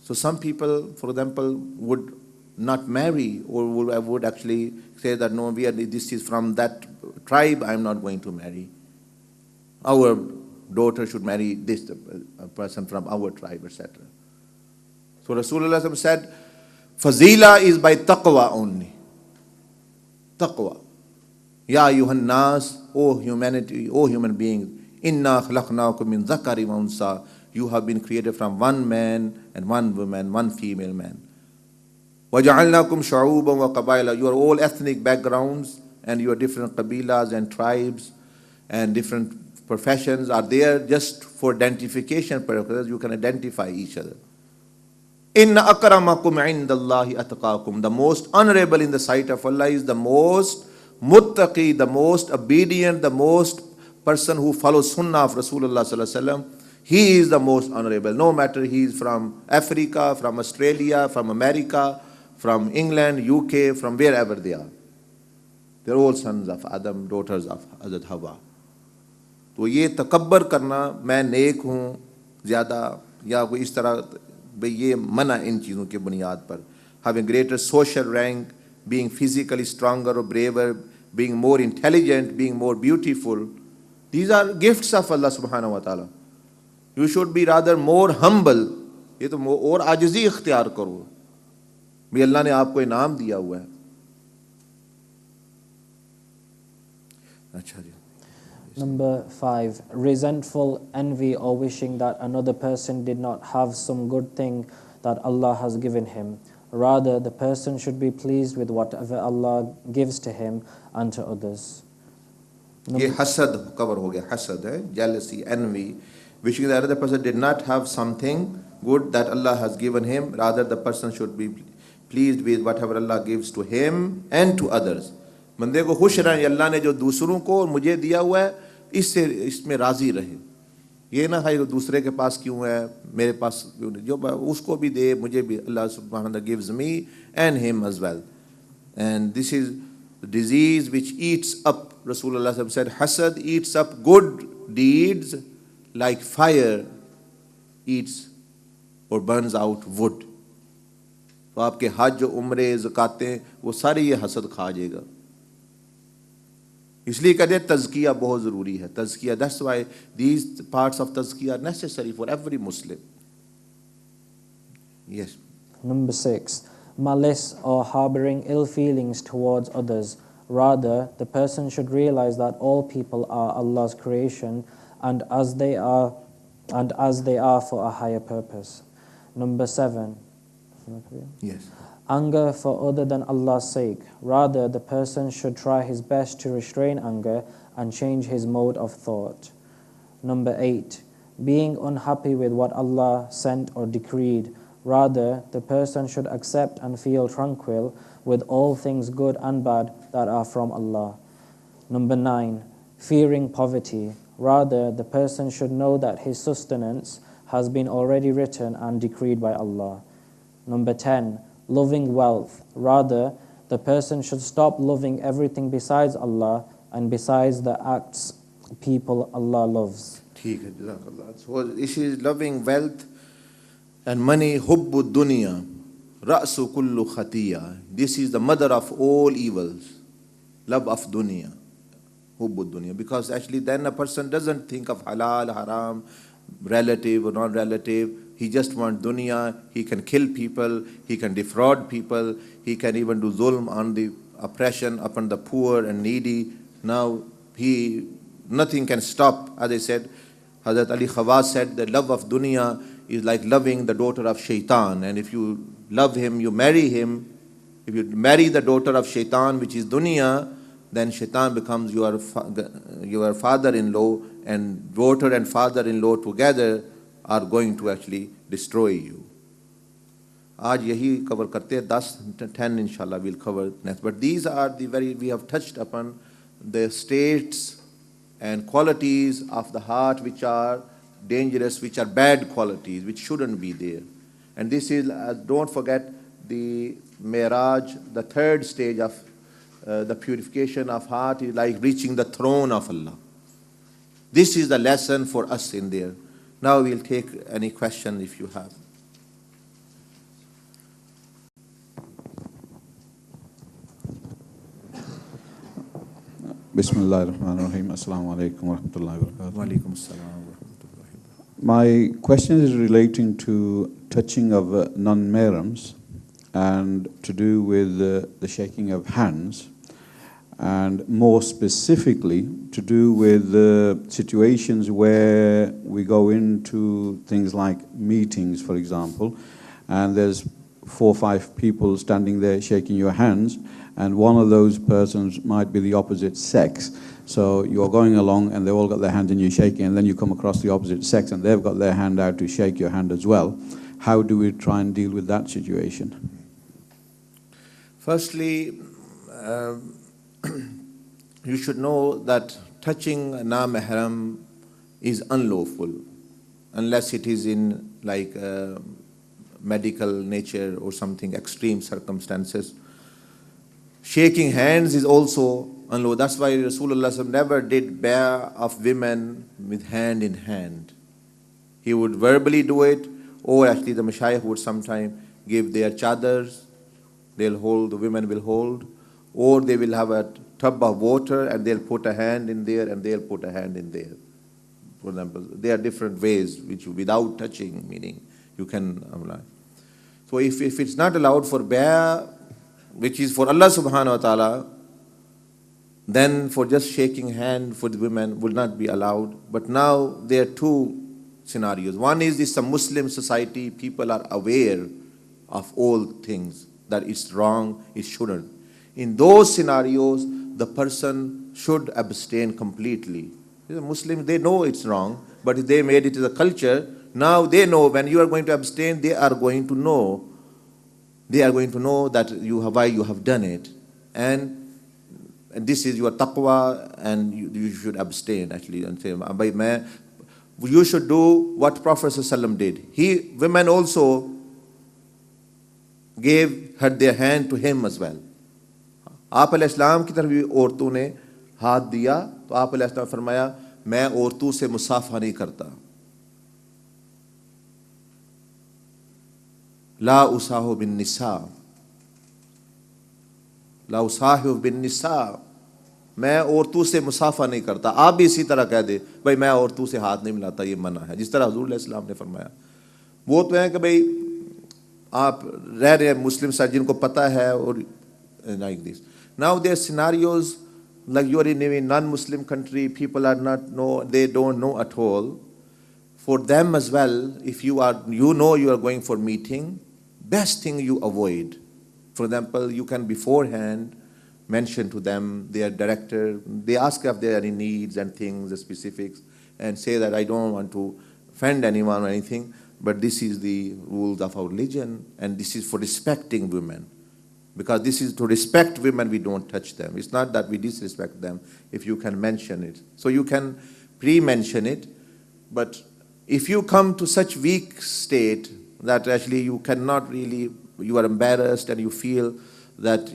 So some people, for example, would not marry or would actually say that, no, this is from that tribe, I am not going to marry. Our daughter should marry this person from our tribe, etc. So Rasulullah said, Fazila is by taqwa only. Taqwa. Ya ayyuhan nas, O humanity, O human beings, inna khalaqnakum min dhakari wa unsa. You have been created from one man and one woman, one female man. وَجَعَلْنَاكُمْ شُعُوبًا وَقَبَائِلًا. You are all ethnic backgrounds and your different qabilas and tribes and different professions are there just for identification purposes. You can identify each other. Inna akramakum indallahi atqakum. The most honorable in the sight of Allah is the most muttaqi, the most obedient, the most person who follows sunnah of Rasulullah sallallahu alaihi wasallam. He is the most honorable. No matter he is from Africa, from Australia, from America, from England, UK, from wherever they are. They're all sons of Adam, daughters of Hazrat Hawa. तो ये तकब्बर करना मैं नेक हूँ ज़्यादा या कोई इस तरह भाई ये मना इन चीज़ों के बुनियाद पर. Having greater social rank, being physically stronger or braver, being more intelligent, being more beautiful. These are gifts of Allah subhanahu wa ta'ala. You should be rather more humble. ये तो और आजिज़ी इख्तियार करो. भी अल्लाह ने आपको इनाम दिया हुआ है. अच्छा जी. Number 5. Resentful envy or wishing that another person did not have some good thing that Allah has given him. Rather, the person should be pleased with whatever Allah gives to him and to others. ये हसद cover हो गया. हसद है jealousy, envy, wishing that another person did not have something good that Allah has given him. Rather, the person should be pleased with whatever Allah gives to him and to others. बंदे को खुश रहें अल्लाह ने जो दूसरों को और मुझे दिया हुआ है इससे इसमें राजी रहे. ये ना है दूसरे के पास क्यों है मेरे पास क्यों नहीं, जो उसको भी दे मुझे भी. अल्लाह सुब्हानहू व तआला gives me and him as well. And this is the disease which eats up. Rasulullah said hasad eats up good deeds like fire eats or burns out wood. तो आपके हज उम्रे ज़कातें वो सारे ये हसद खा जाएगा. इसलिए कहते हैं तज़किया बहुत ज़रूरी है. तज़किया, that's why these parts of tazkiya are necessary for every Muslim. Yes. Number 6. Malice or harboring ill feelings towards others. Rather, the person should realize that all people are Allah's creation and as they are for a higher purpose. Number 7. Yes. Anger for other than Allah's sake. Rather, the person should try his best to restrain anger and change his mode of thought. Number 8. Being unhappy with what Allah sent or decreed. Rather, the person should accept and feel tranquil with all things good and bad that are from Allah. Number 9. Fearing poverty. Rather, the person should know that his sustenance has been already written and decreed by Allah. Number 10. Loving wealth. Rather, the person should stop loving everything besides Allah and besides the acts people Allah loves. ठीक है, जज़ाकल्लाह. So this is loving wealth and money. Hubbu dunya, ra'su kullu khatiya. This is the mother of all evils. Love of dunya, hubbu dunya. Because actually then a person doesn't think of halal, haram, relative or non-relative. He just wants dunya. He can kill people. He can defraud people. He can even do zulm on the oppression upon the poor and needy. Now nothing can stop. As I said, Hazrat Ali Khawaz said the love of dunya is like loving the daughter of shaitan. And if you love him, you marry him. If you marry the daughter of shaitan, which is dunya, then shaitan becomes your father-in-law, and daughter and father-in-law together are going to actually destroy you. आज यही cover करते हैं 10 inshallah we'll cover next. But these are we have touched upon the states and qualities of the heart which are dangerous, which are bad qualities, which shouldn't be there. And this is, don't forget the Miraj, the third stage of the purification of heart is like reaching the throne of Allah. This is the lesson for us in there. Now we'll take any question if you have. Bismillahirrahmanirrahim. Assalamu alaikum wa rahmatullahi wa barakatuh. Wa alaikum assalam wa rahmatullahi. My question is relating to touching of non-mahrams. and to do with the shaking of hands, and more specifically to do with situations where we go into things like meetings, for example, and there's 4 or 5 people standing there shaking your hands, and one of those persons might be the opposite sex. So you're going along and they've all got their hand and you're shaking, and then you come across the opposite sex and they've got their hand out to shake your hand as well. How do we try and deal with that situation? Firstly, you should know that touching a na-mahram is unlawful unless it is in like medical nature or something extreme circumstances. Shaking hands is also unlawful. That's why Rasulullah never did bay'ah of women with hand in hand. He would verbally do it, or actually the mashayikh would sometimes give their chadars, they'll hold, the women will hold, or they will have a tub of water and they'll put a hand in there and they'll put a hand in there. For example, there are different ways which without touching, meaning you can apply. So if it's not allowed for bay'ah, which is for Allah subhanahu wa ta'ala, then for just shaking hand for the women will not be allowed. But now there are 2 scenarios. One is this a Muslim society, people are aware of all things, that it's wrong, it shouldn't. In those scenarios, the person should abstain completely. The Muslims, they know it's wrong, but if they made it as a culture, now they know when you are going to abstain, they are going to know. They are going to know that why you have done it. And this is your taqwa, and you should abstain actually. And say, you should do what Prophet ﷺ did. Women also gave their hand to him as well. आप अलैहिस्सलाम की तरफ भी औरतों ने हाथ दिया, तो आप अलैहिस्सलाम ने फरमाया, मैं औरतों से मुसाफा नहीं करता. ला उसाहु बिन निसा, ला उसाहु बिन निसा, मैं औरतों से मुसाफा नहीं करता. आप भी इसी तरह कह दे, भाई मैं औरतों से हाथ नहीं मिलाता, ये मना है, जिस तरह हुजूर अलैहिस्सलाम ने फरमाया. वो तो है कि भाई आप रह रहे हैं मुस्लिम साथ, जिनको पता है, और like this. Now there are scenarios like you are in a non-Muslim country, people are they don't know at all. For them as well, if you know you are going for meeting, best thing you avoid. For example, you can beforehand mention to them, their director, they ask if there are any needs and things, the specifics, and say that I don't want to offend anyone or anything, but this is the rules of our religion, and this is for respecting women. Because this is to respect women, we don't touch them. It's not that we disrespect them, if you can mention it. So you can pre-mention it, but if you come to such weak state that actually you cannot really, you are embarrassed and you feel that,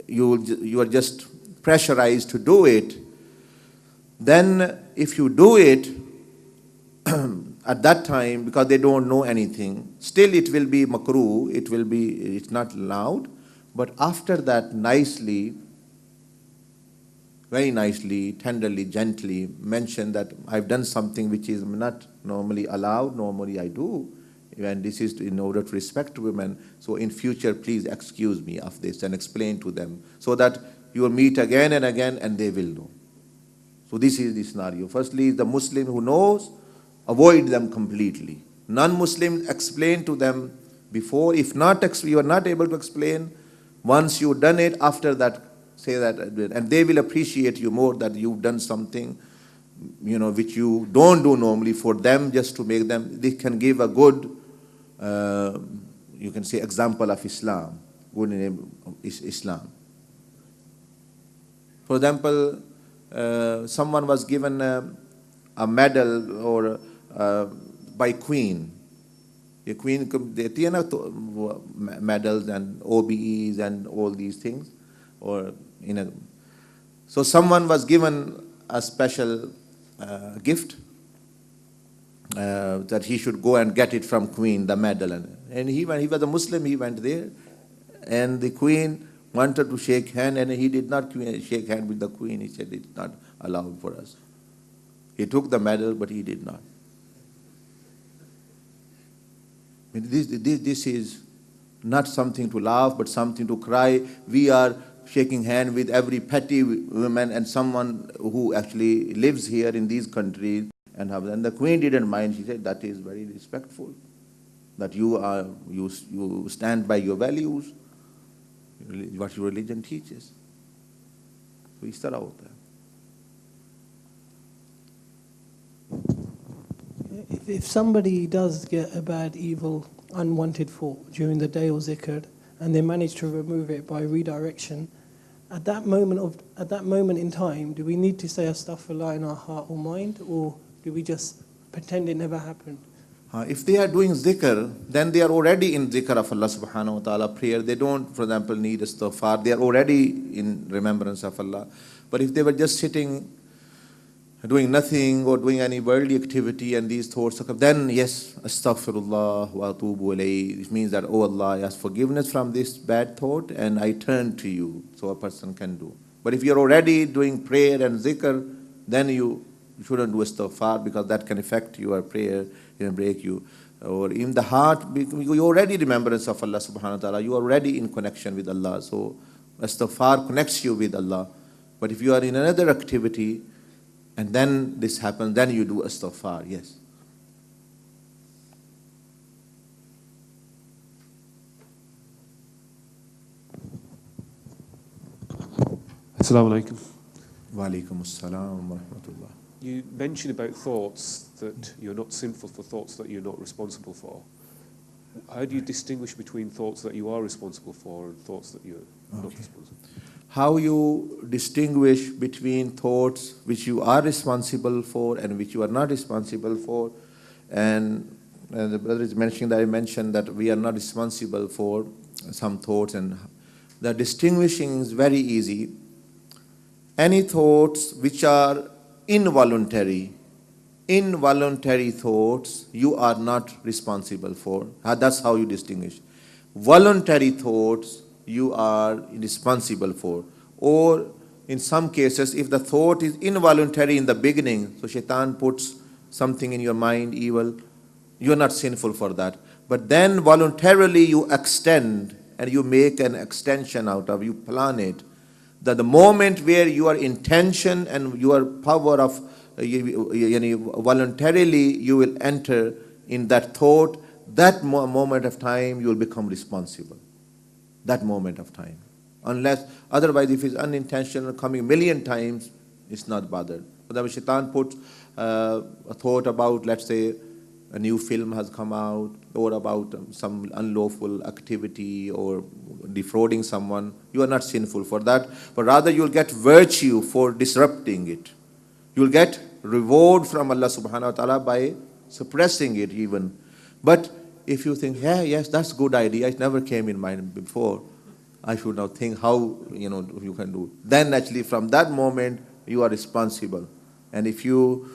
you are just pressurized to do it, then if you do it at that time, because they don't know anything, still it will be makruh, it's not allowed. But after that, nicely, very nicely, tenderly, gently mention that I've done something which is not normally allowed, normally I do, and this is in order to respect women. So in future, please excuse me of this, and explain to them, so that you will meet again and again and they will know. So this is the scenario. Firstly, the Muslim who knows, avoid them completely. Non-Muslims, explain to them before. If not, you are not able to explain, once you've done it, after that, say that, and they will appreciate you more that you've done something, which you don't do normally, for them, just to make them, they can give a good, you can say, example of Islam, good name of Islam. For example, someone was given a medal or by Queen. The Queen देती है ना medals and OBEs and all these things, or so someone was given a special gift that he should go and get it from Queen, the medal, and he was a Muslim. He went there, and the Queen wanted to shake hand, and he did not shake hand with the Queen. He said it's not allowed for us. He took the medal, but he did not. This is not something to laugh, but something to cry. We are shaking hand with every petty woman and someone who actually lives here in these countries. And the Queen didn't mind. She said, that is very respectful, that you stand by your values, what your religion teaches. So इस तरह होता है. If somebody does get a bad, evil, unwanted thought during the day or zikr, and they manage to remove it by redirection, at that moment in time, do we need to say astaghfirullah in our heart or mind, or do we just pretend it never happened? If they are doing zikr, then they are already in zikr of Allah subhanahu wa ta'ala, prayer. They don't, for example, need istighfar. They are already in remembrance of Allah. But if they were just sitting, doing nothing or doing any worldly activity and these thoughts occur, then yes, astaghfirullah wa atubu ilayhi. It means that, oh Allah, I ask forgiveness from this bad thought and I turn to you. So a person can do. But if you're already doing prayer and zikr, then you shouldn't do istighfar, because that can affect your prayer, can break you. Or in the heart, you already remembrance of Allah subhanahu wa ta'ala, you are already in connection with Allah. So istighfar connects you with Allah. But if you are in another activity, and then this happens, then you do astaghfar, yes. Assalamu alaikum. Wa alaikum assalam wa rahmatullah. You mentioned about thoughts that you're not sinful for, thoughts that you're not responsible for. How do you distinguish between thoughts that you are responsible for and thoughts that you're not responsible for? How you distinguish between thoughts which you are responsible for and which you are not responsible for. And the brother is mentioning that I mentioned that we are not responsible for some thoughts, and the distinguishing is very easy. Any thoughts which are involuntary thoughts, you are not responsible for. That's how you distinguish. Voluntary thoughts, you are responsible for. Or in some cases, if the thought is involuntary in the beginning, so shaitan puts something in your mind, evil, you are not sinful for that. But then voluntarily you extend and you make an extension out of, you plan it. That the moment where your intention and your power of voluntarily you will enter in that thought, that moment of time you will become responsible. That moment of time. Unless, otherwise if it's unintentional, coming a million times, it's not bothered. But the shaitan puts a thought about, let's say, a new film has come out, or about some unlawful activity, or defrauding someone. You are not sinful for that, but rather you will get virtue for disrupting it. You will get reward from Allah subhanahu wa ta'ala by suppressing it even. But if you think, yeah, yes, that's a good idea, it never came in mind before, I should now think how you can do. Then actually from that moment you are responsible. And if you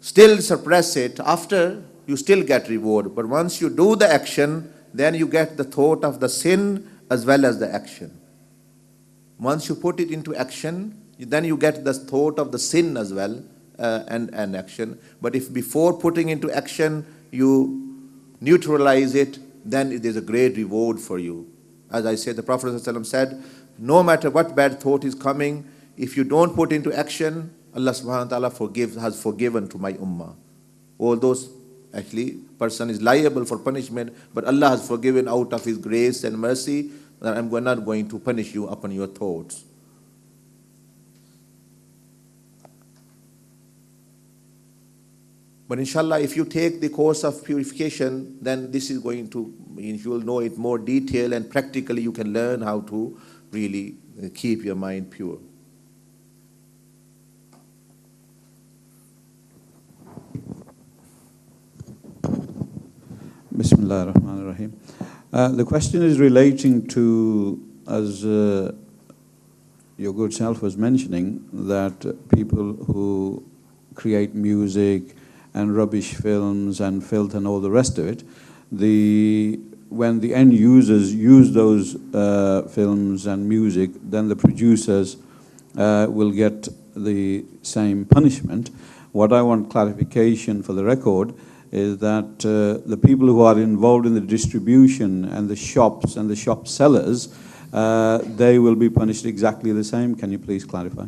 still suppress it, after you still get reward. But once you do the action, then you get the thought of the sin as well as the action. Once you put it into action, then you get the thought of the sin as well and action. But if before putting into action you neutralize it, then it is a great reward for you. As I said, the Prophet ﷺ said, no matter what bad thought is coming, if you don't put into action, Allah subhanahu wa ta'ala has forgiven to my ummah. All those, actually, person is liable for punishment, but Allah has forgiven out of His grace and mercy, that I'm not going to punish you upon your thoughts. But inshallah, if you take the course of purification, then this is going to, you will know it more detail, and practically you can learn how to really keep your mind pure. Bismillah ar-Rahman ar-Rahim. The question is relating to, as your good self was mentioning, that people who create music and rubbish films and filth and all the rest of it, when the end users use those films and music, then the producers will get the same punishment. What I want clarification for the record is that the people who are involved in the distribution and the shops and the shop sellers, they will be punished exactly the same. Can you please clarify?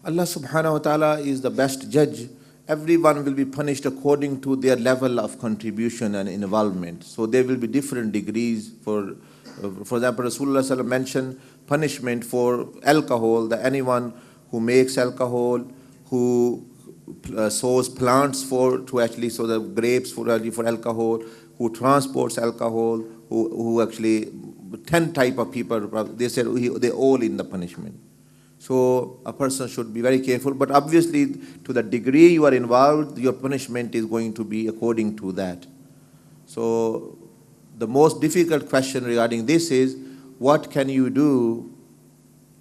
Allah subhanahu wa ta'ala is the best judge. Everyone will be punished according to their level of contribution and involvement. So there will be different degrees. For example, Rasulullah sallallahu mentioned punishment for alcohol, that anyone who makes alcohol, who sows plants to actually sow the grapes for alcohol, who transports alcohol, who actually 10 type of people, they said they all in the punishment. So a person should be very careful, but obviously to the degree you are involved, your punishment is going to be according to that. So the most difficult question regarding this is, what can you do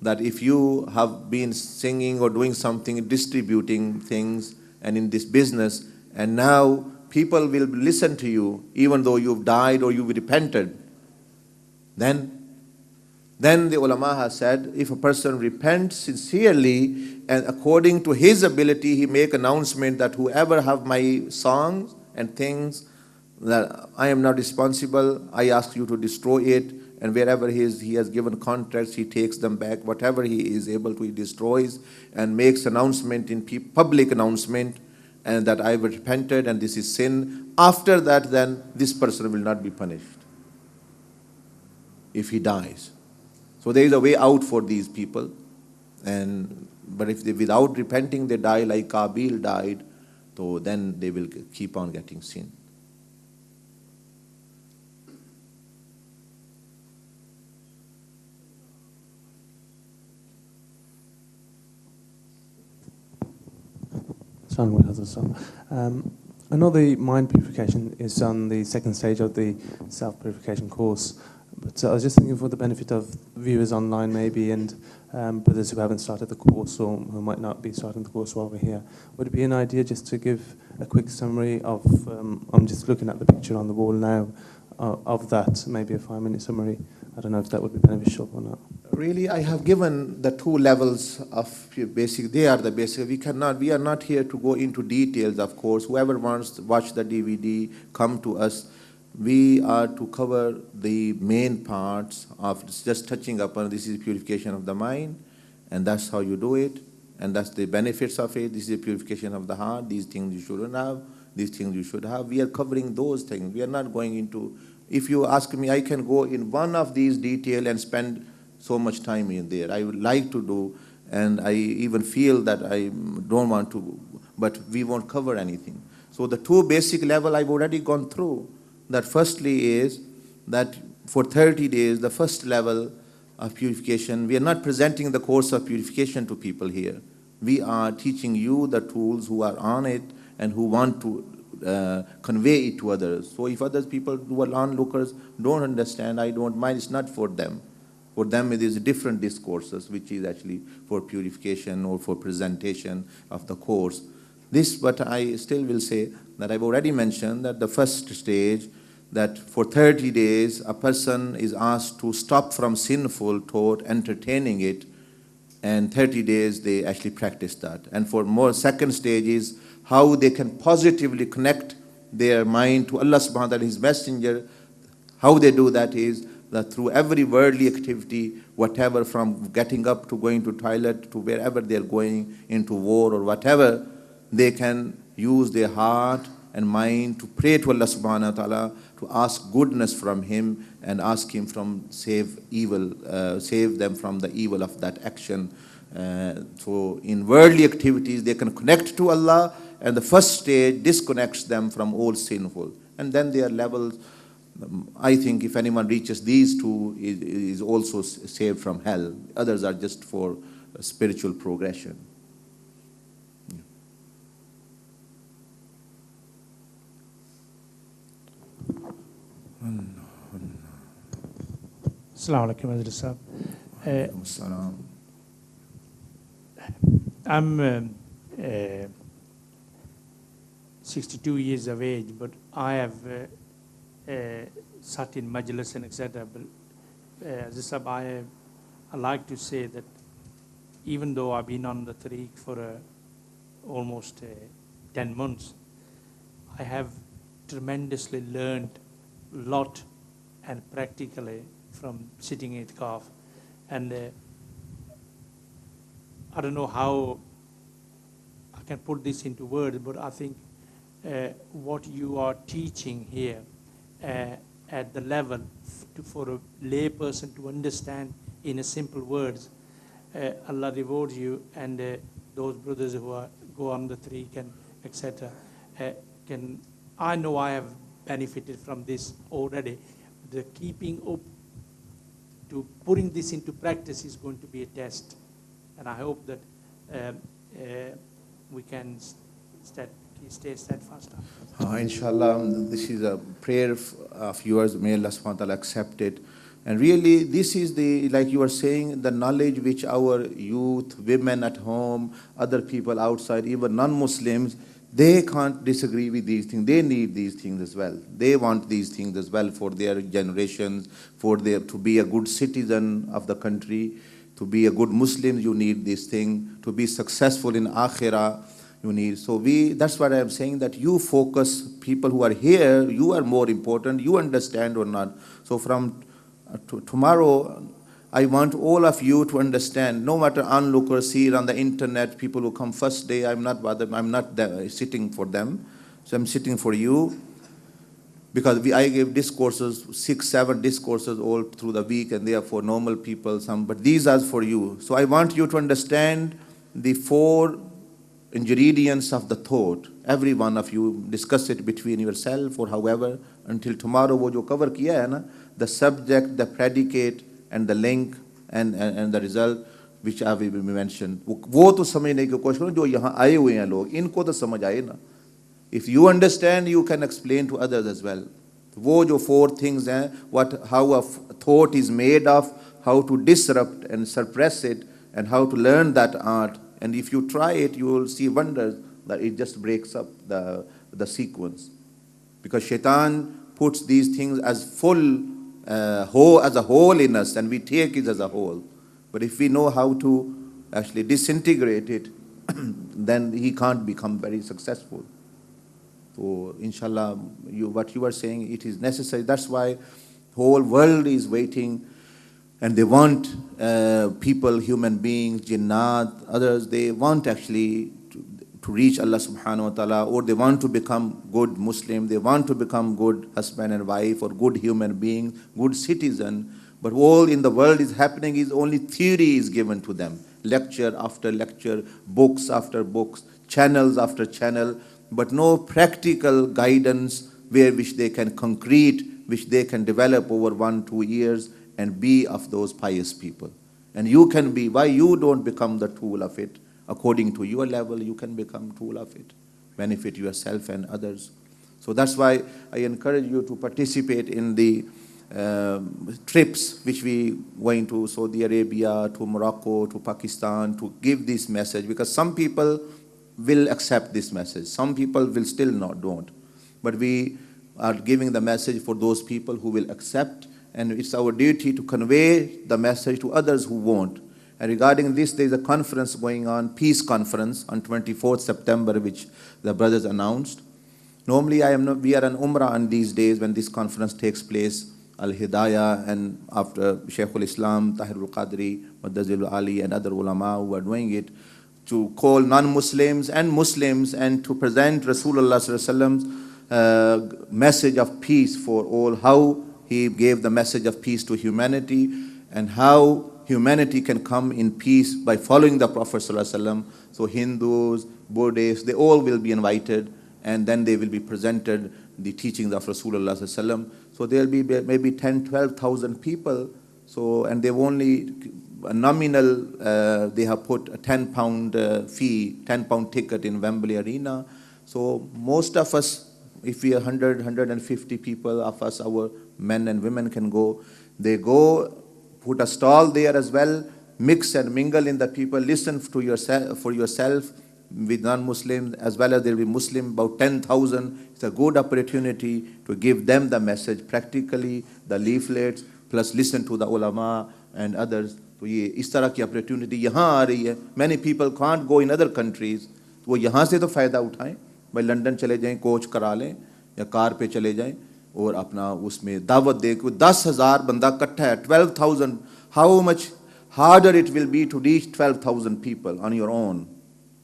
that if you have been singing or doing something, distributing things and in this business, and now people will listen to you even though you've died or you've repented, then the ulama has said, if a person repents sincerely and according to his ability, he make announcement that whoever have my songs and things, that I am not responsible, I ask you to destroy it, and wherever he has given contracts, he takes them back. Whatever he is able to, he destroys and makes announcement in public announcement, and that I have repented and this is sin. After that, then this person will not be punished if he dies. So there is a way out for these people. But if they, without repenting, they die like Qabil died, so then they will keep on getting sin. I know the mind purification is on the second stage of the self-purification course, but I was just thinking for the benefit of viewers online maybe, and brothers who haven't started the course or who might not be starting the course while we're here, would it be an idea just to give a quick summary of, I'm just looking at the picture on the wall now, of that, maybe a 5-minute summary. I don't know if that would be beneficial or not. Really, I have given the 2 levels of basic. They are the basic. We are not here to go into details, of course. Whoever wants to watch the DVD, come to us. We are to cover the main parts of just touching upon this is purification of the mind, and that's how you do it, and that's the benefits of it. This is purification of the heart. These things you shouldn't have. These things you should have. We are covering those things. We are not going into. If you ask me, I can go in one of these detail and spend so much time in there. I would like to do, and I even feel that I don't want to, but we won't cover anything. So the 2 basic level I've already gone through. That firstly is that for 30 days, the first level of purification, we are not presenting the course of purification to people here. We are teaching you the tools who are on it and who want to convey it to others. So if other people who are onlookers don't understand, I don't mind, it's not for them. For them it is different discourses, which is actually for purification or for presentation of the course. This, but I still will say that I've already mentioned that the first stage, that for 30 days a person is asked to stop from sinful thought, entertaining it, and 30 days they actually practice that. And for more second stage is how they can positively connect their mind to Allah subhanahu wa ta'ala, His messenger. How they do that is that through every worldly activity, whatever, from getting up to going to toilet to wherever they're going, into war or whatever, they can use their heart and mind to pray to Allah subhanahu wa ta'ala, to ask goodness from Him and ask Him from save them from the evil of that action. So in worldly activities, they can connect to Allah, and the first stage disconnects them from all sinful. And then their levels, I think if anyone reaches these 2, is also saved from hell. Others are just for spiritual progression. Assalamu alaikum, Hazrat Sahab. I'm 62 years of age, but I have sat in majlis and etc. But Hazrat Sahab, I like to say that even though I've been on the tariq for almost 10 months, I have tremendously learned a lot and practically from sitting in itikaf. And I don't know how I can put this into words, but I think what you are teaching here at the level for a lay person to understand in a simple words, Allah rewards you, and those brothers who go on the tariq and etc. I know I have benefited from this already. The keeping up to putting this into practice is going to be a test, and I hope that we can stay steadfast. Inshallah, this is a prayer of yours. May Allah subhanahu wa ta'ala accept it. And really, this is like you were saying, the knowledge which our youth, women at home, other people outside, even non-Muslims, they can't disagree with these things. They need these things as well. They want these things as well for their generations, to be a good citizen of the country, to be a good Muslim, you need this thing. To be successful in Akhirah, you need. So that's what I'm saying, that you focus, people who are here, you are more important, you understand or not. So from tomorrow, I want all of you to understand, no matter onlookers, see on the internet, people who come first day, I'm not bothered, I'm not sitting for them. So I'm sitting for you. Because I gave discourses, 6, 7 discourses all through the week, and they are for normal people, but these are for you. So I want you to understand the 4 ingredients of the thought. Every one of you discuss it between yourself or however, until tomorrow wo jo cover kiya hai na, the subject, the predicate, and the link, and the result, which I will mention. वो तो समझने की कोशिश करो जो यहाँ आए हुए हैं लोग, इनको तो समझ आए ना. If you understand, you can explain to others as well. वो जो 4 things हैं, how a thought is made of, how to disrupt and suppress it, and how to learn that art. And if you try it, you will see wonders that it just breaks up the sequence. Because Shaitan puts these things as as a whole in us, and we take it as a whole. But if we know how to actually disintegrate it, then he can't become very successful. So, inshallah, what you are saying, it is necessary. That's why whole world is waiting, and they want people, human beings, jinnat, others, they want actually to reach Allah subhanahu wa ta'ala, or they want to become good Muslim, they want to become good husband and wife, or good human being, good citizen. But all in the world is happening is only theory is given to them. Lecture after lecture, books after books, channels after channel, but no practical guidance which they can concrete, which they can develop over 1-2 years and be of those pious people. And you can be, why you don't become the tool of it? According to your level, you can become tool of it, benefit yourself and others. So that's why I encourage you to participate in the trips which we going to Saudi Arabia, to Morocco, to Pakistan, to give this message, because some people will accept this message. Some people will still don't. But we are giving the message for those people who will accept, and it's our duty to convey the message to others who won't. And regarding this, there is a conference going on, Peace Conference, on 24th September, which the brothers announced. Normally, we are on Umrah on these days when this conference takes place, Al-Hidayah, and after Shaykh al-Islam, Tahir al-Qadri, Muddazil Ali, and other ulama who are doing it, to call non-Muslims and Muslims and to present Rasulullah Sallallahu Alaihi Wasallam's message of peace for all, how he gave the message of peace to humanity, and how humanity can come in peace by following the Prophet Sallallahu Alaihi Wasallam. So Hindus, Buddhists, they all will be invited, and then they will be presented the teachings of Rasulullah Sallallahu Alaihi Wasallam. So there will be maybe 10,000-12,000 people. So, and they've only a nominal, they have put a £10 fee, £10 ticket in Wembley Arena. So most of us, if we are 150 people of us, our men and women can go. They go, put a stall there as well, mix and mingle in the people, listen to yourself, for yourself with non-Muslims, as well as there will be Muslim, about 10,000. It's a good opportunity to give them the message practically, the leaflets, plus listen to the ulama and others. तो ये इस तरह की opportunity यहाँ आ रही है. Many people can't go in other countries. वो यहाँ से तो फ़ायदा उठाएं. भाई लंदन चले जाएं, कोच करा लें या कार पे चले जाएं और अपना उसमें दावत दे के 10,000 बंदा इकट्ठा है, 12,000, how much harder it will be to reach 12,000 people on your own.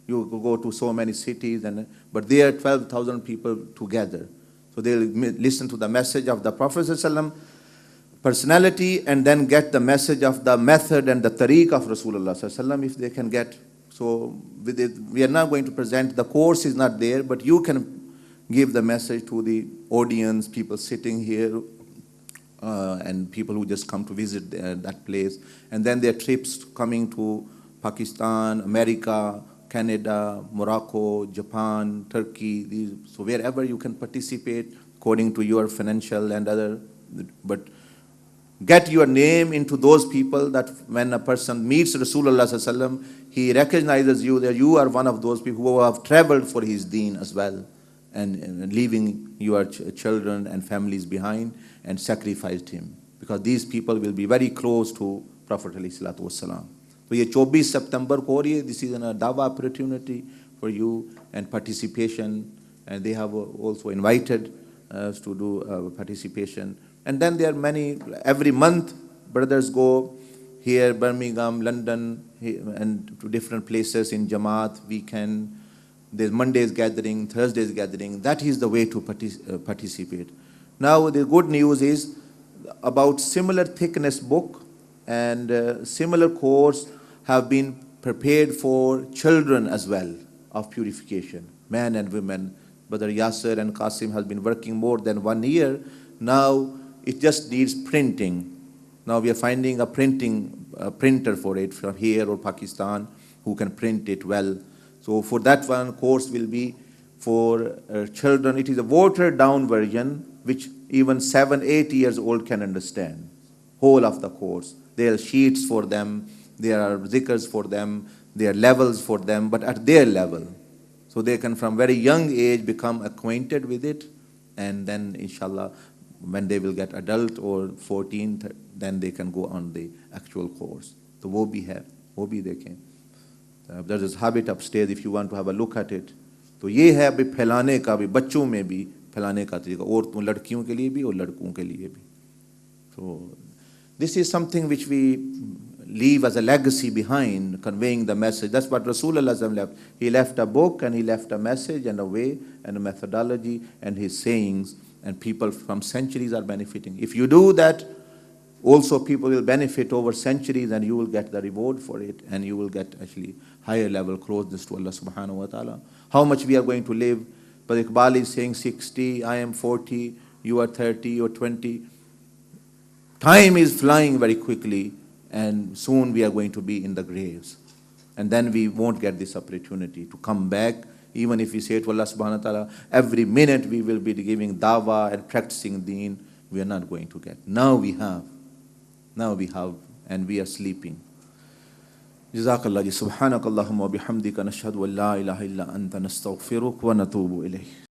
You go to so many cities, but there are 12,000 people together. So they'll listen to the message of the Prophet ﷺ personality and then get the message of the method and the tariq of Rasulullah ﷺ if they can get. So with it, we are not going to present, the course is not there, but you can give the message to the audience, people sitting here, and people who just come to visit that place. And then their trips coming to Pakistan, America, Canada, Morocco, Japan, Turkey. So wherever you can participate according to your financial and other, but get your name into those people that when a person meets Rasulullah sallallahu alaihi wasallam, he recognizes you, that you are one of those people who have traveled for his deen as well, and leaving your children and families behind and sacrificed him. Because these people will be very close to Prophet ﷺ. So ये 24 September को हो रही है, this is a dawa opportunity for you and participation, and they have also invited us to do participation. And then there are many, every month brothers go here, Birmingham, London, and to different places in Jamaat, weekend. There's Monday's gathering, Thursday's gathering. That is the way to participate. Now the good news is about similar thickness book and similar course have been prepared for children as well of purification, men and women. Brother Yasser and Qasim has been working more than 1 year. Now it just needs printing. Now we are finding a printer for it from here or Pakistan who can print it well. So for that one, course will be for children. It is a watered down version which even 7-8 years old can understand. Whole of the course. There are sheets for them, there are zikrs for them, there are levels for them, but at their level. So they can from very young age become acquainted with it, and then inshallah when they will get adult or 14, then they can go on the actual course. So wo bhi hai, wo bhi dekhen. There is habit upstairs if you want to have a look at it. तो ये है अभी फैलाने का भी, बच्चों में भी फैलाने का तरीका, और तो लड़कियों के लिए भी और लड़कों के लिए भी. So this is something which we leave as a legacy behind, conveying the message. That's what Rasulullah left. He left a book and he left a message and a way and a methodology and his sayings, and people from centuries are benefiting. If you do that, also people will benefit over centuries and you will get the reward for it, and you will get actually higher level closeness to Allah subhanahu wa ta'ala. How much we are going to live, but Iqbal is saying 60, I am 40, you are 30 or 20. Time is flying very quickly, and soon we are going to be in the graves. And then we won't get this opportunity to come back. Even if we say to Allah subhanahu wa ta'ala, every minute we will be giving dawah and practicing deen, we are not going to get. Now we have, and we are sleeping. Jazakallah. Subhanakallahumma wa bihamdika nashhadu an la ilaha illa anta nastaghfiruka wa natubu ilayk.